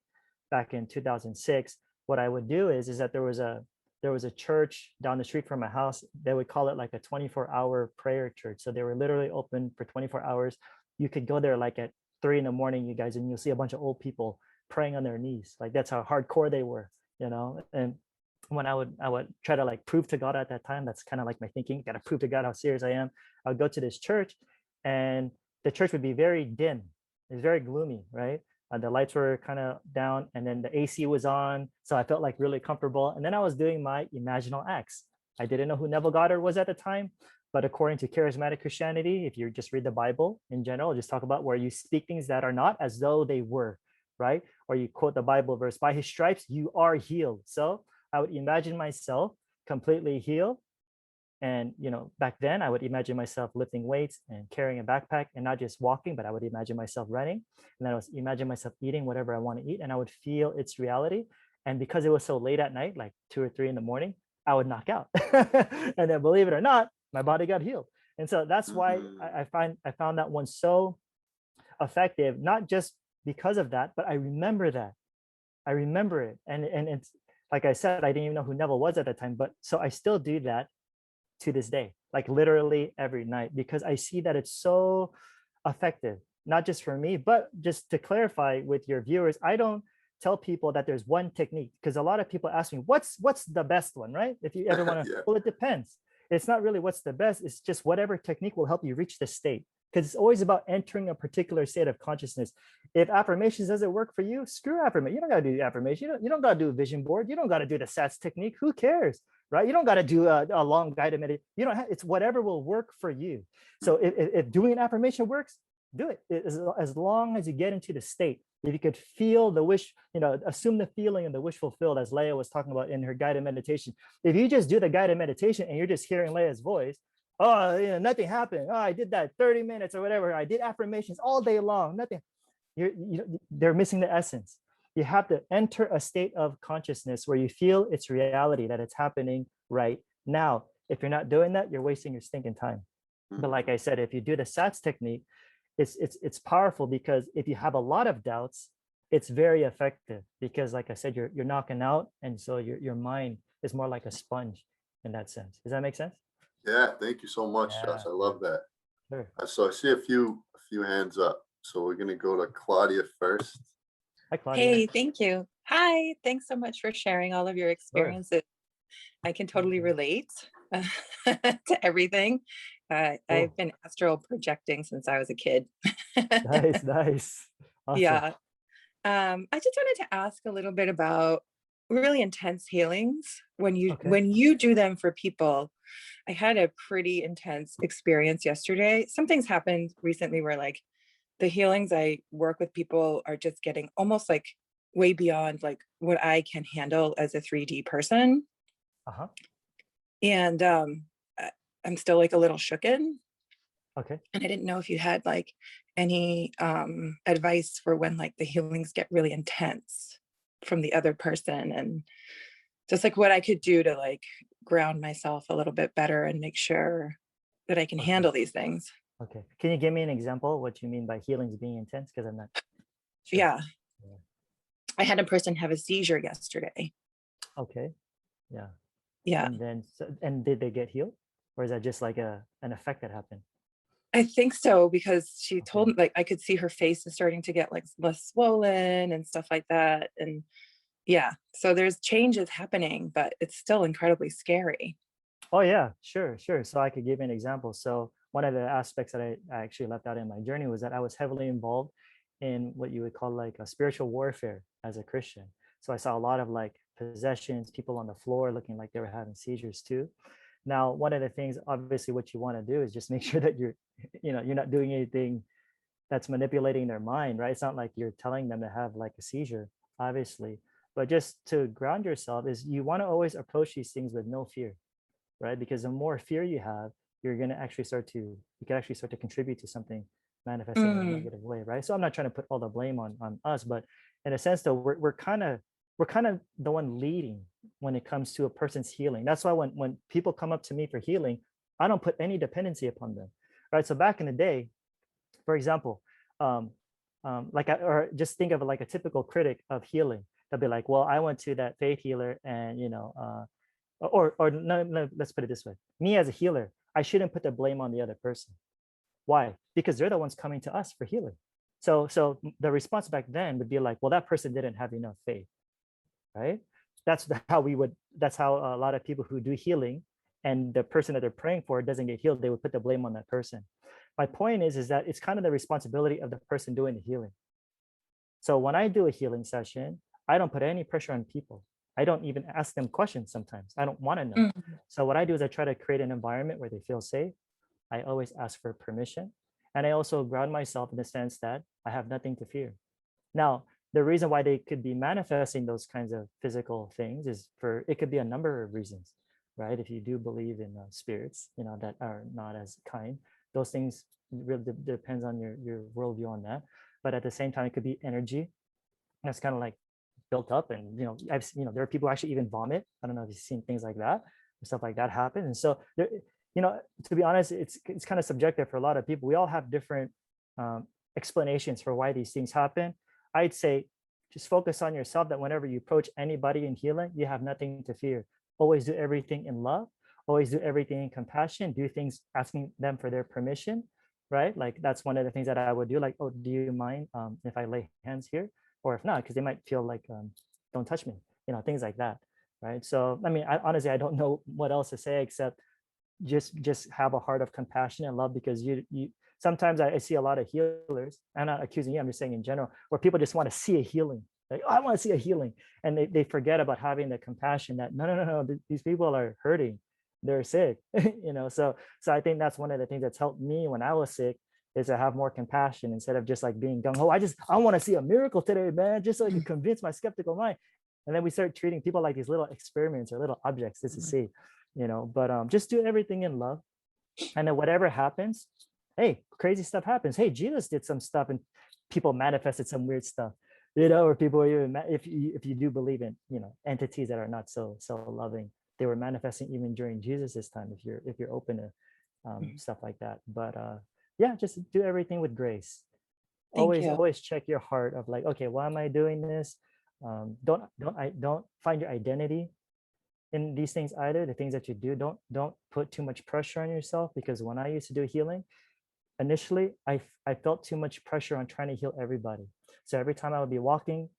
back in 2006, what I would do is that there was a church down the street from my house. They would call it like a 24-hour prayer church. So they were literally open for 24 hours. You could go there like at 3 a.m, you guys, and you'll see a bunch of old people praying on their knees. Like that's how hardcore they were, And when I would try to like prove to God at that time, that's kind of like my thinking, got to prove to God how serious I am. I would go to this church, and the church would be very dim. It's very gloomy, right? The lights were kind of down, and then the AC was on. So I felt like really comfortable. And then I was doing my imaginal acts. I didn't know who Neville Goddard was at the time, but according to charismatic Christianity, if you just read the Bible in general, just talk about where you speak things that are not as though they were, right? Or you quote the Bible verse, by his stripes, you are healed. So I would imagine myself completely healed. And, back then I would imagine myself lifting weights and carrying a backpack, and not just walking, but I would imagine myself running. And then I would imagine myself eating whatever I want to eat, and I would feel its reality. And because it was so late at night, like 2 or 3 in the morning, I would knock out. And then believe it or not, my body got healed. And so that's why I found that one so effective, not just because of that, but I remember that. I remember it. And it's like I said, I didn't even know who Neville was at the time, but so I still do that to this day, like literally every night, because I see that it's so effective, not just for me, but just to clarify with your viewers, I don't tell people that there's one technique, because a lot of people ask me, what's the best one, right? If you ever want to, Yeah. well, it depends. It's not really what's the best. It's just whatever technique will help you reach the state, because it's always about entering a particular state of consciousness. If affirmations doesn't work for you, screw affirmation. You don't got to do affirmation. You don't got to do a vision board. You don't got to do the SATS technique. Who cares, right? You don't got to do a long guided meditation. You don't have, it's whatever will work for you. So if doing an affirmation works, do it. As long as you get into the state. If you could feel the wish, assume the feeling and the wish fulfilled, as Leah was talking about in her guided meditation. If you just do the guided meditation and you're just hearing Leah's voice, oh, nothing happened. Oh, I did that 30 minutes or whatever. I did affirmations all day long. Nothing. They're missing the essence. You have to enter a state of consciousness where you feel its reality, that it's happening right now. If you're not doing that, you're wasting your stinking time. But like I said, if you do the SATS technique, it's powerful, because if you have a lot of doubts, it's very effective, because like I said, you're knocking out, and so your mind is more like a sponge in that sense. Does that make sense? Yeah, thank you so much, Josh. I love that. Sure. So I see a few hands up. So we're gonna go to Claudia first. Hi, Claudia. Hey, thank you. Hi, thanks so much for sharing all of your experiences. I can totally relate to everything. I've been astral projecting since I was a kid. Nice. Awesome. Yeah. I just wanted to ask a little bit about really intense healings. When you do them for people, I had a pretty intense experience yesterday. Something's happened recently where like the healings I work with people are just getting almost like way beyond like what I can handle as a 3D person. Uh-huh. And I'm still like a little shooken. Okay. And I didn't know if you had like any advice for when like the healings get really intense from the other person, and just like what I could do to like ground myself a little bit better and make sure that I can handle these things. Okay. Can you give me an example what you mean by healings being intense? Because I'm not sure. Yeah. I had a person have a seizure yesterday. Okay. Yeah. Yeah. And then, and did they get healed, or is that just like an effect that happened? I think so, because she told me, like, I could see her face is starting to get like less swollen and stuff like that. And yeah, so there's changes happening, but it's still incredibly scary. Oh yeah, sure. So I could give you an example. So one of the aspects that I actually left out in my journey was that I was heavily involved in what you would call like a spiritual warfare as a Christian. So I saw a lot of like possessions, people on the floor looking like they were having seizures too. Now, one of the things, obviously, what you want to do is just make sure that you're not doing anything that's manipulating their mind, right? It's not like you're telling them to have like a seizure, obviously, but just to ground yourself is you want to always approach these things with no fear, right? Because the more fear you have, you can actually start to contribute to something manifesting in a negative way, right? So I'm not trying to put all the blame on us, but in a sense, though, we're kind of the one leading when it comes to a person's healing. That's why when people come up to me for healing, I don't put any dependency upon them, right? So back in the day, for example, or just think of it like a typical critic of healing. They'll be like, well, I went to that faith healer and, or no, let's put it this way. Me as a healer, I shouldn't put the blame on the other person. Why? Because they're the ones coming to us for healing. So the response back then would be like, well, that person didn't have enough faith, right? That's how a lot of people who do healing and the person that they're praying for doesn't get healed, they would put the blame on that person. My point is that it's kind of the responsibility of the person doing the healing. So when I do a healing session, I don't put any pressure on people. I don't even ask them questions sometimes. I don't want to know. So what I do is I try to create an environment where they feel safe. I always ask for permission. And I also ground myself in the sense that I have nothing to fear. Now, the reason why they could be manifesting those kinds of physical things is it could be a number of reasons, right? If you do believe in spirits, that are not as kind, those things really depends on your worldview on that. But at the same time, it could be energy that's kind of like built up, and there are people who actually even vomit. I don't know if you've seen things like that, or stuff like that happen. And so there, to be honest, it's kind of subjective for a lot of people. We all have different explanations for why these things happen. I'd say just focus on yourself, that whenever you approach anybody in healing, you have nothing to fear. Always do everything in love, always do everything in compassion, do things asking them for their permission, right? Like that's one of the things that I would do, like, oh, do you mind if I lay hands here? Or if not, because they might feel like, don't touch me, things like that, right? So, I mean, honestly, I don't know what else to say except just have a heart of compassion and love, because you sometimes I see a lot of healers. I'm not accusing you, I'm just saying in general, where people just want to see a healing. Like, oh, I want to see a healing. And they forget about having the compassion that no, these people are hurting. They're sick, So I think that's one of the things that's helped me when I was sick, is to have more compassion instead of just like being gung-ho. I want to see a miracle today, man, just so I can convince my skeptical mind. And then we start treating people like these little experiments or little objects just to see, but just do everything in love. And then whatever happens, hey, crazy stuff happens. Hey, Jesus did some stuff and people manifested some weird stuff, or people even, if you do believe in, entities that are not so loving, they were manifesting even during Jesus's time, if you're open to stuff like that. But yeah, just do everything with grace. Always check your heart of like, okay, why am I doing this? Don't find your identity in these things either. The things that you do, don't put too much pressure on yourself, because when I used to do healing, initially I felt too much pressure on trying to heal everybody. So every time I would be walking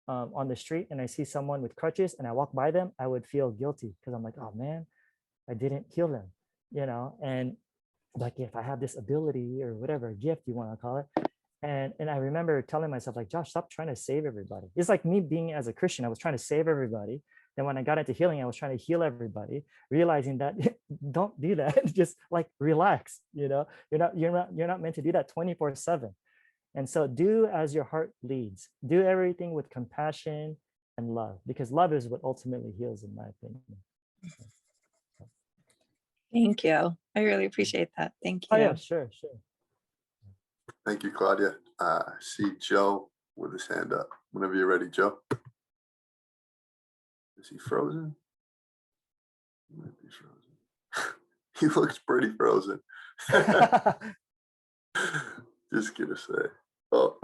on the street and I see someone with crutches and I walk by them, I would feel guilty, because I'm like, oh man, I didn't heal them, and like, if I have this ability or whatever gift you want to call it. And I remember telling myself, like, Josh, stop trying to save everybody. It's like me being as a Christian, I was trying to save everybody. Then when I got into healing, I was trying to heal everybody, realizing that don't do that. Just like relax, you're not meant to do that 24/7. And so do as your heart leads. Do everything with compassion and love, because love is what ultimately heals, in my opinion. Thank you. I really appreciate that. Thank you. Oh yeah, sure. Thank you, Claudia. I see Joe with his hand up. Whenever you're ready, Joe. Is he frozen? He might be frozen. He looks pretty frozen. Just gonna say. Oh,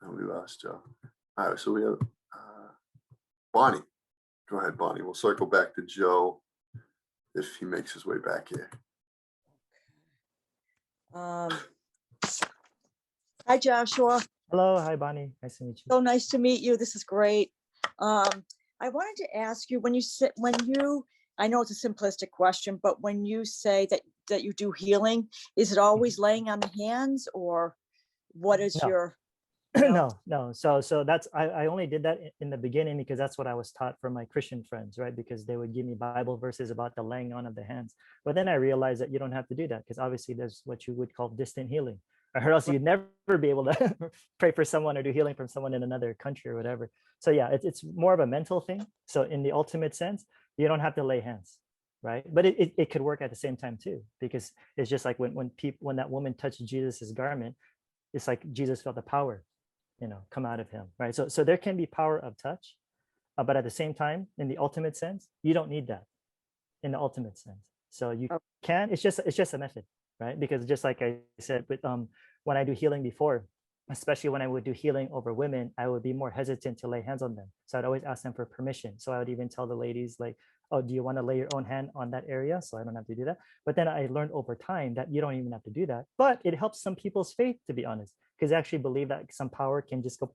we lost Joe. All right, so we have Bonnie. Go ahead, Bonnie. We'll circle back to Joe if he makes his way back here. Hi, Joshua. Hello, hi, Bonnie. Nice to meet you. So nice to meet you. This is great. I wanted to ask you, I know it's a simplistic question, but when you say that that you do healing, is it always laying on the hands, or what is No. your, you know? No. So that's, I only did that in the beginning because that's what I was taught from my Christian friends, right? Because they would give me Bible verses about the laying on of the hands. But then I realized that you don't have to do that, because obviously there's what you would call distant healing, or else you'd never be able to pray for someone or do healing from someone in another country or whatever. So yeah, it's more of a mental thing. So in the ultimate sense, you don't have to lay hands, right? But it could work at the same time too, because it's just like when that woman touched Jesus's garment, it's like Jesus felt the power, come out of him, right? So there can be power of touch, but at the same time, in the ultimate sense, you don't need that in the ultimate sense. So you can, it's just a method, right? Because just like I said, with when I do healing before, especially when I would do healing over women, I would be more hesitant to lay hands on them. So I'd always ask them for permission. So I would even tell the ladies like, oh, do you want to lay your own hand on that area? So I don't have to do that. But then I learned over time that you don't even have to do that. But it helps some people's faith, to be honest, because they actually believe that some power can just go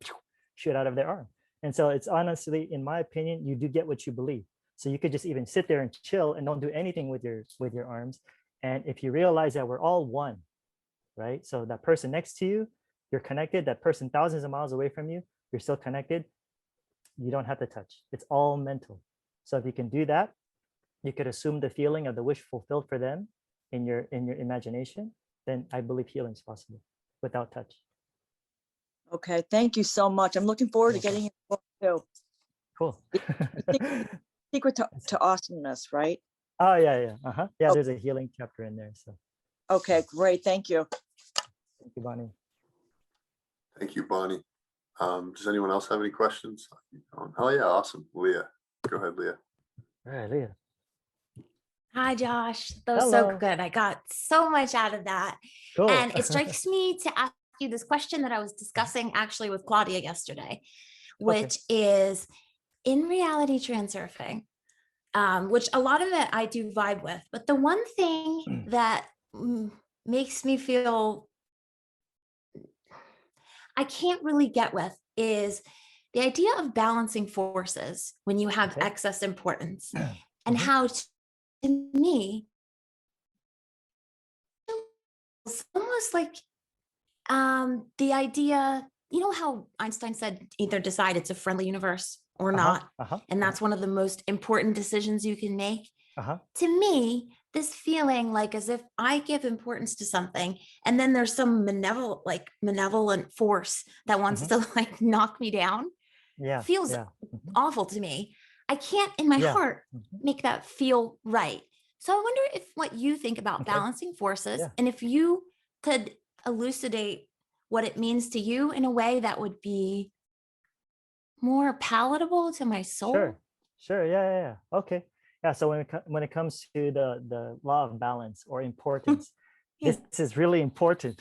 shoot out of their arm. And so it's honestly, in my opinion, you do get what you believe. So you could just even sit there and chill and don't do anything with your arms. And if you realize that we're all one, right? So that person next to you, you're connected. That person thousands of miles away from you, you're still connected. You don't have to touch. It's all mental. So if you can do that, you could assume the feeling of the wish fulfilled for them in your imagination, then I believe healing is possible without touch. Okay, thank you so much. I'm looking forward to Okay. getting it book too. Cool. Secret to awesomeness, right? Oh yeah. Yeah, Oh. there's a healing chapter in there. So Okay, great. Thank you. thank you, Bonnie. Thank you, Bonnie. Does anyone else have any questions? Oh yeah, awesome. Leah, go ahead, Leah. All right, Leah. Hi, Josh. That was so Hello. good. I got so much out of that. Cool. And it strikes me to ask you this question that I was discussing actually with Claudia yesterday, which is in reality transurfing, which a lot of it I do vibe with. But the one thing that makes me feel I can't really get with is the idea of balancing forces when you have excess importance, and how to me it's almost like the idea, how Einstein said either decide it's a friendly universe or not, and that's one of the most important decisions you can make. To me, this feeling like as if I give importance to something and then there's some malevolent force that wants to like knock me down, feels awful to me. I can't in my heart make that feel right. So I wonder if what you think about balancing forces, and if you could elucidate what it means to you in a way that would be more palatable to my soul. Sure. Yeah. Okay. Yeah. So when it comes to the law of balance or importance, this is really important.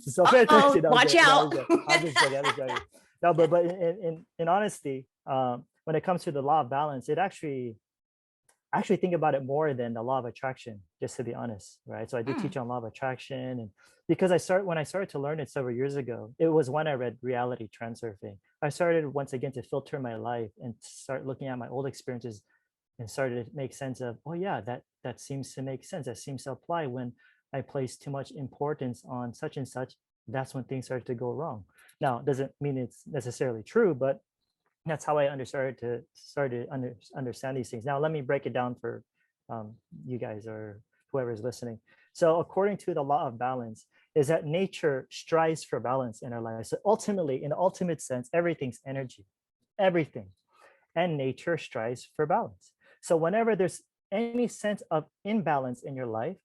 So pay attention. Watch out. I'm just joking. No, but in honesty, when it comes to the law of balance, it actually think about it more than the law of attraction, just to be honest, right? So I do teach on law of attraction, and because when I started to learn it several years ago, it was when I read Reality Transurfing. I started once again to filter my life and start looking at my old experiences and started to make sense of, oh yeah, that seems to make sense. That seems to apply when I place too much importance on such and such. That's when things started to go wrong. Now, it doesn't mean it's necessarily true, but that's how I started to understand these things. Now, let me break it down for you guys or whoever is listening. So according to the law of balance is that nature strives for balance in our lives. So ultimately, in the ultimate sense, everything's energy, everything. And nature strives for balance. So whenever there's any sense of imbalance in your life,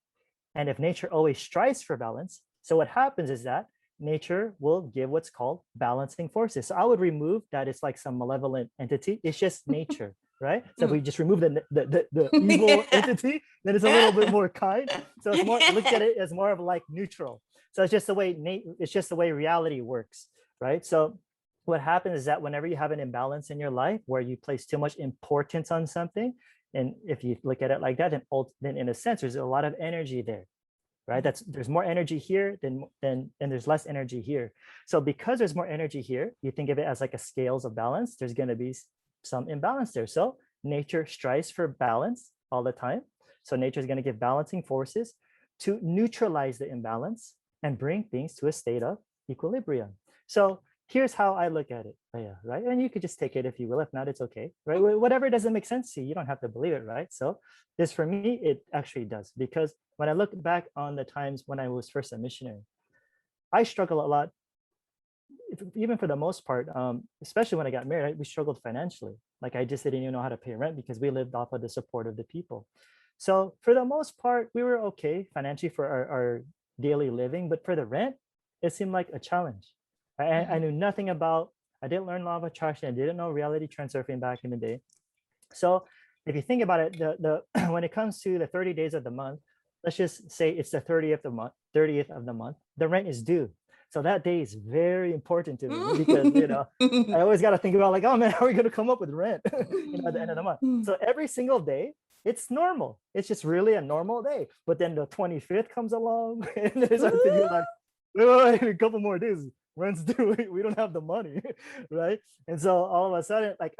and if nature always strives for balance, so what happens is that nature will give what's called balancing forces. So I would remove that it's like some malevolent entity. It's just nature, right? So if we just remove the evil entity, then it's a little bit more kind. So it's more, look at it as more of like neutral. So it's just the way reality works, right? So what happens is that whenever you have an imbalance in your life where you place too much importance on something, and if you look at it like that, then in a sense, there's a lot of energy there, right? There's more energy here and there's less energy here. So because there's more energy here, you think of it as like a scales of balance, there's going to be some imbalance there. So nature strives for balance all the time. So nature is going to give balancing forces to neutralize the imbalance and bring things to a state of equilibrium. So here's how I look at it, Leah, right? And you could just take it if you will. If not, it's okay, right? Whatever doesn't make sense to you, you don't have to believe it, right? So this, for me, it actually does. Because when I look back on the times when I was first a missionary, I struggle a lot, even for the most part, especially when I got married, we struggled financially. Like I just didn't even know how to pay rent because we lived off of the support of the people. So for the most part, we were okay financially for our daily living, but for the rent, it seemed like a challenge. I knew nothing about, I didn't learn law of attraction. I didn't know reality transurfing back in the day. So if you think about it, the when it comes to the 30 days of the month, let's just say it's the 30th of the month, the rent is due. So that day is very important to me because, I always got to think about like, oh man, how are we going to come up with rent at the end of the month? So every single day, it's normal. It's just really a normal day. But then the 25th comes along and there's something you're like, wait, a couple more days, rent's due. We don't have the money, right? And so all of a sudden, like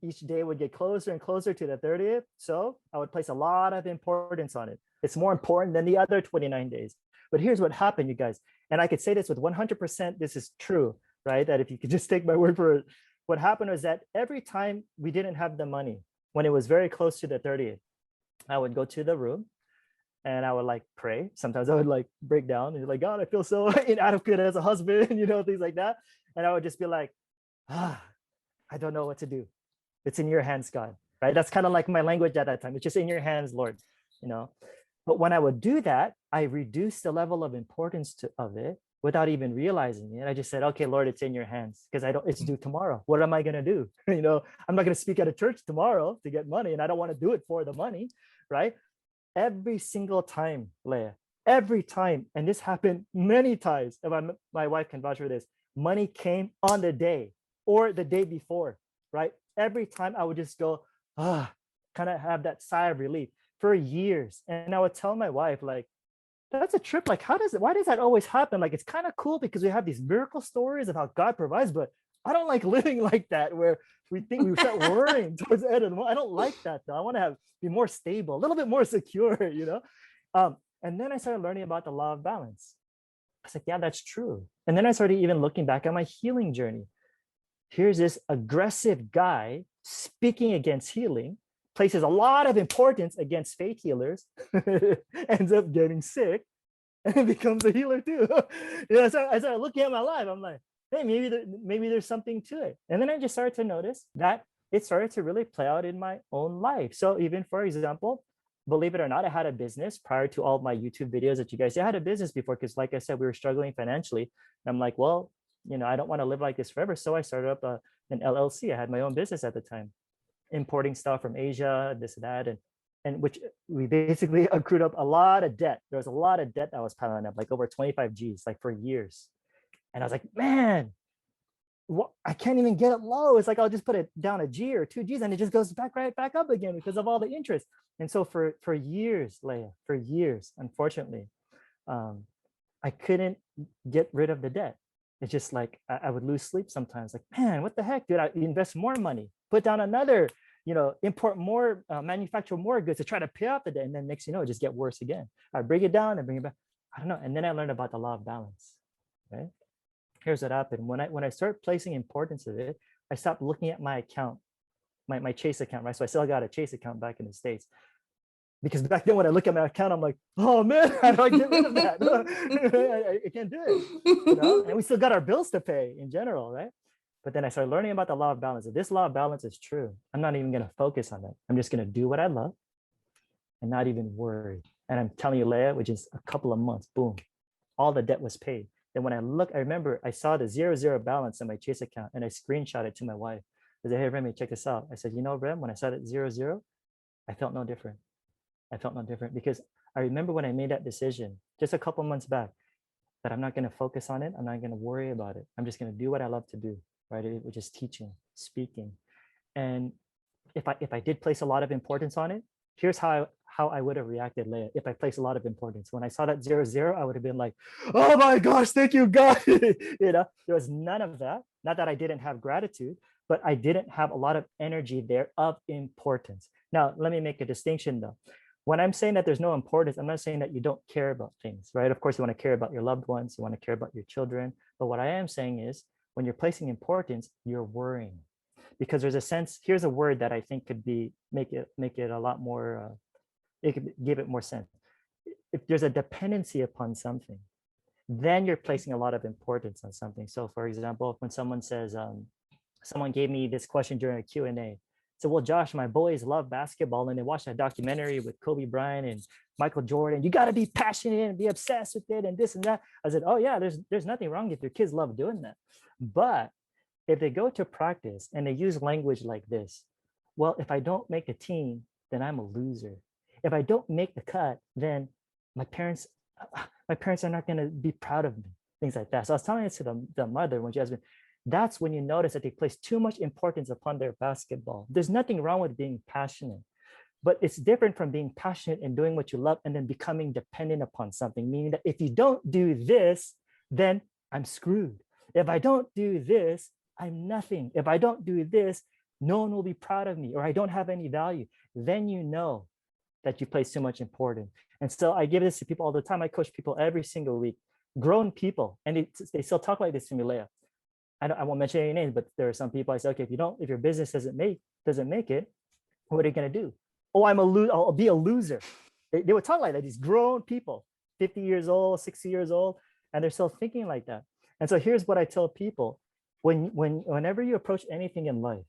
each day would get closer and closer to the 30th. So I would place a lot of importance on it. It's more important than the other 29 days. But here's what happened, you guys. And I could say this with 100%, this is true, right? That if you could just take my word for it, what happened was that every time we didn't have the money, when it was very close to the 30th, I would go to the room and I would like pray. Sometimes I would like break down and be like, God, I feel so inadequate as a husband, things like that. And I would just be like, I don't know what to do. It's in your hands, God, right? That's kind of like my language at that time. It's just in your hands, Lord, But when I would do that, I reduced the level of importance of it without even realizing it. I just said, okay, Lord, it's in your hands because it's due tomorrow. What am I going to do? I'm not going to speak at a church tomorrow to get money and I don't want to do it for the money, right? Every single time, Leah, every time, and this happened many times, and my wife can vouch for this, money came on the day or the day before, right? Every time I would just go, kind of have that sigh of relief for years. And I would tell my wife, like, that's a trip. Like, why does that always happen? Like, it's kind of cool because we have these miracle stories of how God provides, but I don't like living like that where we think we start worrying towards the end of the month. I don't like that though. I want to be more stable, a little bit more secure, And then I started learning about the law of balance. I was like, yeah, that's true. And then I started even looking back at my healing journey. Here's this aggressive guy speaking against healing, places a lot of importance against faith healers, ends up getting sick, and becomes a healer too. So I started looking at my life. I'm like, hey, maybe there's something to it. And then I just started to notice that it started to really play out in my own life. So even, for example, believe it or not, I had a business prior to all of my YouTube videos that you guys see. I had a business before because, like I said, we were struggling financially. And I'm like, well, I don't want to live like this forever. So I started up an LLC. I had my own business at the time, importing stuff from Asia, this and that, and which we basically accrued up a lot of debt. There was a lot of debt that was piling up, like over 25 G's, like for years. And I was like, man, I can't even get it low. It's like, I'll just put it down a G or 2 G's and it just goes right back up again because of all the interest. And so for years, Leah, unfortunately, I couldn't get rid of the debt. It's just like, I would lose sleep sometimes. Like, man, what the heck, dude? I invest more money, put down another, import more, manufacture more goods to try to pay off the debt. And then next, it just get worse again. I bring it down and bring it back. I don't know. And then I learned about the law of balance, right? Here's what happened. When I started placing importance of it, I stopped looking at my account, my Chase account, right? So I still got a Chase account back in the States. Because back then when I look at my account, I'm like, oh man, how do I get rid of that? I can't do it. And we still got our bills to pay in general, right? But then I started learning about the law of balance. If this law of balance is true, I'm not even going to focus on that. I'm just going to do what I love and not even worry. And I'm telling you, Leah, which is a couple of months, boom, all the debt was paid. Then when I remember I saw the 0 balance in my Chase account and I screenshot it to my wife. I said, hey, Remy, check this out. I said, Rem, when I saw that 0, I felt no different. Because I remember when I made that decision just a couple months back that I'm not going to focus on it. I'm not going to worry about it. I'm just going to do what I love to do, right? Which is teaching, speaking. And if I did place a lot of importance on it, here's how I would have reacted, Leah, if I placed a lot of importance. When I saw that 0, I would have been like, oh my gosh, thank you, God. There was none of that. Not that I didn't have gratitude, but I didn't have a lot of energy there of importance. Now, let me make a distinction though. When I'm saying that there's no importance, I'm not saying that you don't care about things, right? Of course, you want to care about your loved ones, you want to care about your children. But what I am saying is when you're placing importance, you're worrying. Because there's a sense, here's a word that I think could be, make it a lot more, it could give it more sense. If there's a dependency upon something, then you're placing a lot of importance on something. So for example, when someone says, someone gave me this question during a Q&A. So, well, Josh, my boys love basketball and they watch that documentary with Kobe Bryant and Michael Jordan. You got to be passionate and be obsessed with it and this and that. I said, oh yeah, there's nothing wrong if your kids love doing that. But if they go to practice and they use language like this, well, if I don't make the team, then I'm a loser. If I don't make the cut, then my parents are not going to be proud of me, things like that. So I was telling it to the mother when she has been, that's when you notice that they place too much importance upon their basketball. There's nothing wrong with being passionate, but it's different from being passionate and doing what you love and then becoming dependent upon something, meaning that if you don't do this, then I'm screwed. If I don't do this, I'm nothing. If I don't do this, no one will be proud of me or I don't have any value. Then you know that you place too much importance. And so I give this to people all the time. I coach people every single week, grown people, and they still talk like this to me, Leah. I won't mention any names, but there are some people I say, okay, if your business doesn't make it, what are you gonna do? Oh, I'll be a loser. They would talk like that, these grown people, 50 years old, 60 years old, and they're still thinking like that. And so here's what I tell people. Whenever you approach anything in life,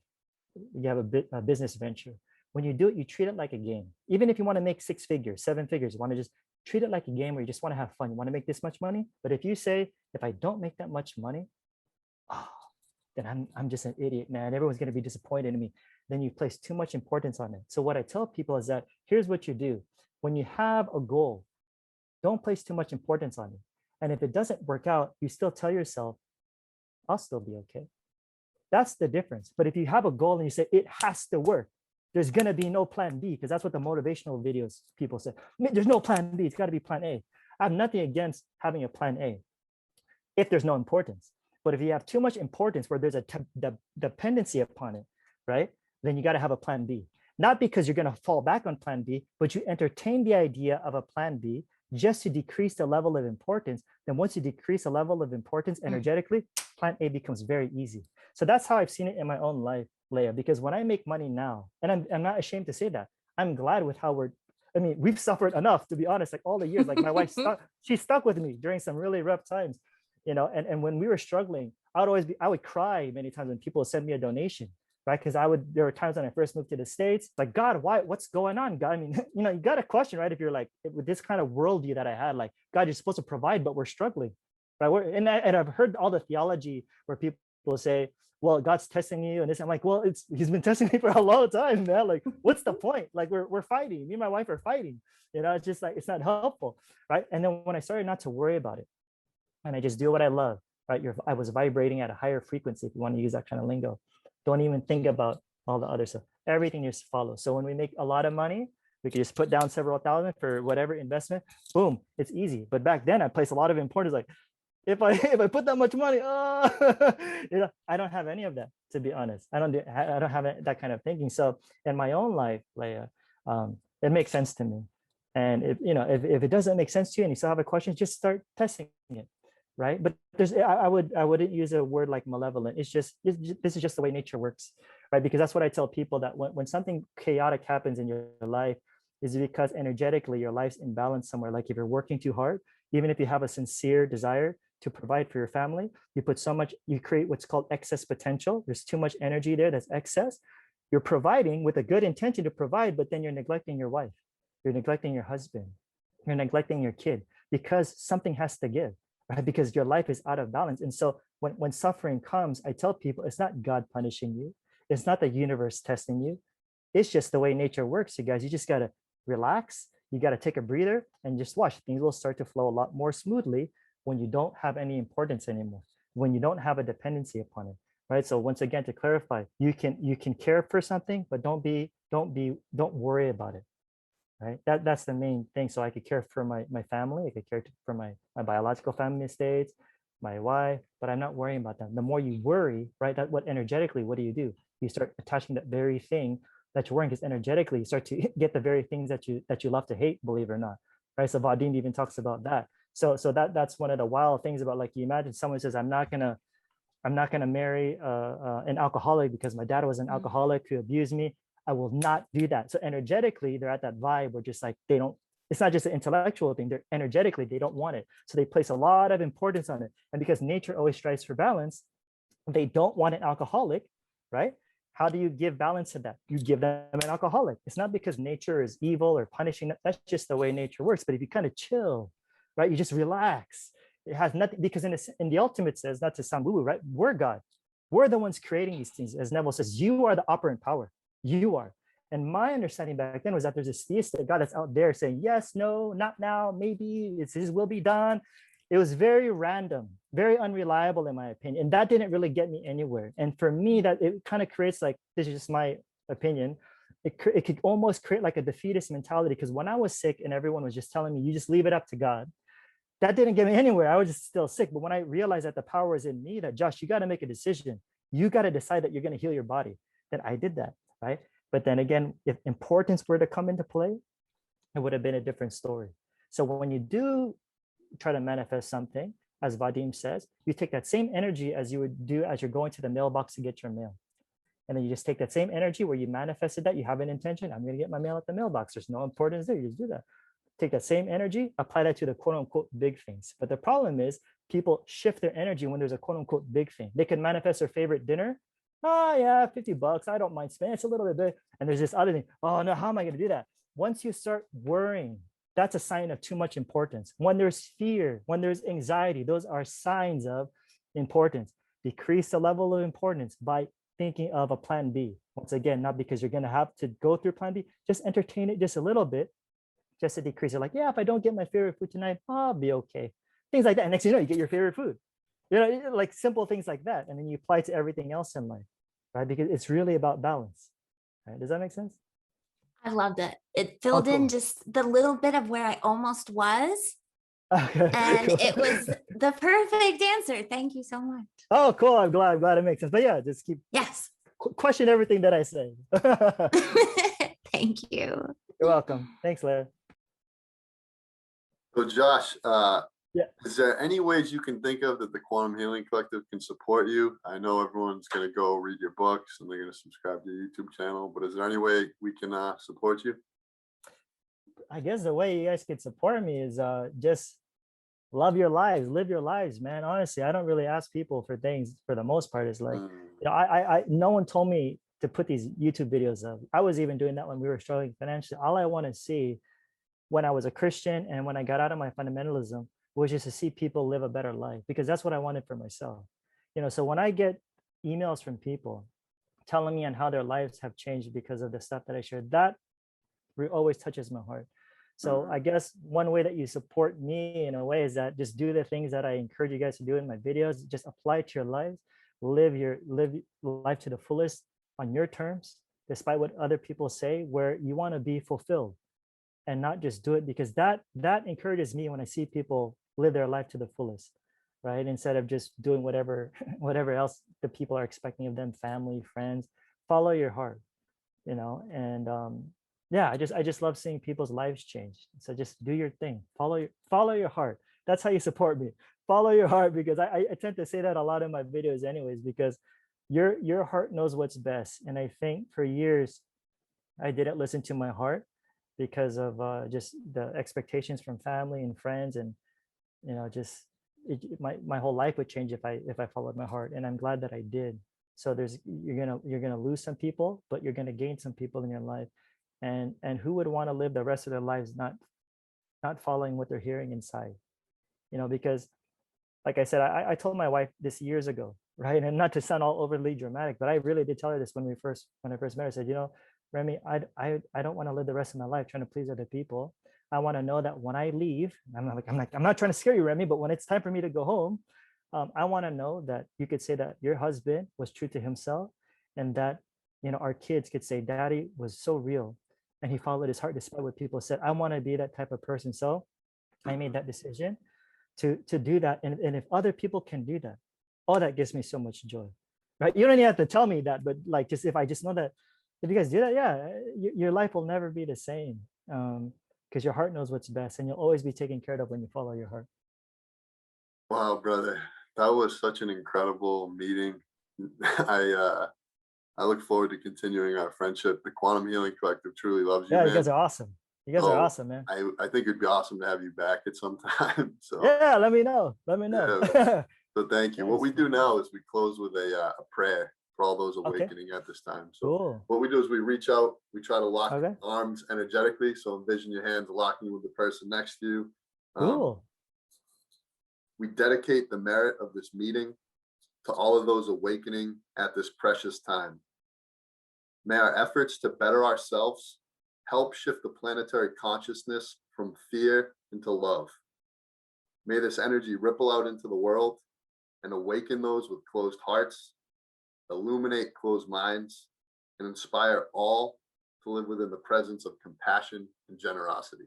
you have a business venture, when you do it, you treat it like a game. Even if you want to make 6 figures, 7 figures, you want to just treat it like a game where you just want to have fun. You want to make this much money. But if you say, if I don't make that much money, oh, then I'm just an idiot, man. Everyone's going to be disappointed in me. Then you place too much importance on it. So what I tell people is that here's what you do. When you have a goal, don't place too much importance on it. And if it doesn't work out, you still tell yourself, I'll still be okay. That's the difference. But if you have a goal and you say it has to work, there's going to be no plan B, because that's what the motivational videos people say. There's no plan B. It's got to be plan A. I have nothing against having a plan A if there's no importance. But if you have too much importance where there's a dependency upon it, right, then you got to have a plan B. Not because you're going to fall back on plan B, but you entertain the idea of a plan B just to decrease the level of importance. Then once you decrease the level of importance energetically, plan A becomes very easy. So that's how I've seen it in my own life, Leah, because when I make money now, and I'm not ashamed to say that, I'm glad with how we've suffered enough, to be honest, like all the years, like my wife, she stuck with me during some really rough times, and when we were struggling, I would cry many times when people would send me a donation, right? Because there were times when I first moved to the States, like, God, what's going on, God? I mean, you got a question, right? If you're like, with this kind of worldview that I had, like, God, you're supposed to provide, but we're struggling, right? And I've heard all the theology where people say, well, God's testing you and this. I'm like, well, he's been testing me for a long time, man. Like, what's the point? Like, we're fighting. Me and my wife are fighting. It's just like, it's not helpful, right? And then when I started not to worry about it, and I just do what I love, right? I was vibrating at a higher frequency, if you want to use that kind of lingo. Don't even think about all the other stuff. Everything just follows. So when we make a lot of money, we can just put down several thousand for whatever investment. Boom, it's easy. But back then, I placed a lot of importance. Like, if I put that much money, I don't have any of that, to be honest. I don't have that kind of thinking. So in my own life, Leia, it makes sense to me. And if it doesn't make sense to you and you still have a question, just start testing it, right? But I wouldn't use a word like malevolent. This is just the way nature works, right? Because that's what I tell people, that when something chaotic happens in your life, is because energetically your life's imbalanced somewhere. Like if you're working too hard, even if you have a sincere desire to provide for your family, you create what's called excess potential. There's too much energy there that's excess. You're providing with a good intention to provide, but then you're neglecting your wife, you're neglecting your husband, you're neglecting your kid, because something has to give, right? Because your life is out of balance. And so when suffering comes, I tell people, it's not God punishing you. It's not the universe testing you. It's just the way nature works, you guys. You just got to relax. You got to take a breather and just watch. Things will start to flow a lot more smoothly when you don't have any importance anymore, when you don't have a dependency upon it, right? So once again, to clarify, you can care for something, but don't worry about it, right? That's the main thing. So I could care for my family, I could care for my biological family states, my wife, but I'm not worrying about them. The more you worry, right, what do? You start attaching that very thing that you're wearing, because energetically you start to get the very things that you love to hate, believe it or not, right? So Vadim even talks about that. So that's one of the wild things about, like, you imagine someone says, I'm not gonna marry an alcoholic because my dad was an alcoholic who abused me. I will not do that. So energetically, they're at that vibe where just like they don't, it's not just an intellectual thing, they're energetically, they don't want it. So they place a lot of importance on it. And because nature always strives for balance, they don't want an alcoholic, right? How do you give balance to that? You give them an alcoholic. It's not because nature is evil or punishing them. That's just the way nature works. But if you kind of chill, right, you just relax. It has nothing, because in the ultimate says, not to sound woo-woo, right? We're God. We're the ones creating these things. As Neville says, you are the operant power. You are. And my understanding back then was that there's this theistic God that's out there saying, yes, no, not now, maybe, it's his will be done. It was very random, very unreliable in my opinion. And that didn't really get me anywhere. And for me, that it kind of creates, like, this is just my opinion, it could almost create like a defeatist mentality. Because when I was sick and everyone was just telling me, you just leave it up to God, that didn't get me anywhere. I was just still sick. But when I realized that the power is in me, that Josh, you got to make a decision. You got to decide that you're going to heal your body. Then I did that, right? But then again, if importance were to come into play, it would have been a different story. So when you do try to manifest something, as Vadim says, you take that same energy as you would do as you're going to the mailbox to get your mail. And then you just take that same energy where you manifested that, you have an intention, I'm going to get my mail at the mailbox. There's no importance there. You just do that. Take that same energy, apply that to the quote unquote big things. But the problem is people shift their energy when there's a quote unquote big thing. They can manifest their favorite dinner. Oh yeah, $50. I don't mind spending. It's a little bit big. And there's this other thing. Oh no, how am I going to do that? Once you start worrying, that's a sign of too much importance. When there's fear, when there's anxiety, those are signs of importance. Decrease the level of importance by thinking of a plan B. Once again, not because you're going to have to go through plan B, just entertain it just a little bit, just to decrease it. Like, yeah, if I don't get my favorite food tonight, I'll be okay. Things like that. And next thing you know, you get your favorite food. You know, like simple things like that. And then you apply it to everything else in life, right? Because it's really about balance. Right? Does that make sense? I loved it. It filled in just the little bit of where I almost was. Okay, And cool. it was the perfect answer. Thank you so much. Oh, cool. I'm glad it makes sense. But yeah, just keep question everything that I say. Thank you. You're welcome. Thanks, Larry. So Josh, yeah, is there any ways you can think of that the Quantum Healing Collective can support you? I know everyone's going to go read your books and they're going to subscribe to your YouTube channel, but is there any way we can support you? I guess the way you guys could support me is just love your lives, live your lives, man. Honestly, I don't really ask people for things for the most part. It's like, you know, I no one told me to put these YouTube videos up. I was even doing that when we were struggling financially. All I want to see when I was a Christian and when I got out of my fundamentalism was just to see people live a better life, because that's what I wanted for myself. You know, so when I get emails from people telling me on how their lives have changed because of the stuff that I shared, that always touches my heart. So I guess one way that you support me in a way is that just do the things that I encourage you guys to do in my videos. Just apply it to your lives, live life to the fullest on your terms, despite what other people say, where you want to be fulfilled, and not just do it because that encourages me when I see people live their life to the fullest, right? Instead of just doing whatever else the people are expecting of them, family, friends. Follow your heart, you know, and yeah, I just love seeing people's lives change. So just do your thing. Follow your heart. That's how you support me. Follow your heart, because I tend to say that a lot in my videos anyways, because your heart knows what's best. And I think for years I didn't listen to my heart because of just the expectations from family and friends, and you know, just my whole life would change if I followed my heart. And I'm glad that I did. So you're gonna lose some people, but you're gonna gain some people in your life. And who would want to live the rest of their lives not following what they're hearing inside, you know? Because like I said, I told my wife this years ago, right? And not to sound all overly dramatic, but I really did tell her this when I first met her. I said, you know, Remy, I don't want to live the rest of my life trying to please other people. I want to know that when I leave, I'm not trying to scare you, Remy, but when it's time for me to go home, I want to know that you could say that your husband was true to himself, and that, you know, our kids could say, Daddy was so real and he followed his heart despite what people said. I want to be that type of person. So I made that decision to do that. And if other people can do that, oh, that gives me so much joy, right? You don't even have to tell me that, but like, just if I just know that if you guys do that, yeah, your life will never be the same. Because your heart knows what's best, and you'll always be taken care of when you follow your heart. Wow, brother, that was such an incredible meeting. I look forward to continuing our friendship. The Quantum Healing Collective truly loves you, Yeah, you man. guys are awesome. You guys are So awesome, man. I think it'd be awesome to have you back at some time. So Yeah, let me know. Let me know. yeah, so thank you. What Yes. we do now is we close with a prayer for all those Okay. awakening at this time. So Cool. what we do is we reach out, we try to lock Okay. arms energetically. So envision your hands locking with the person next to you. Cool. We dedicate the merit of this meeting to all of those awakening at this precious time. May our efforts to better ourselves help shift the planetary consciousness from fear into love. May this energy ripple out into the world and awaken those with closed hearts, illuminate closed minds, and inspire all to live within the presence of compassion and generosity.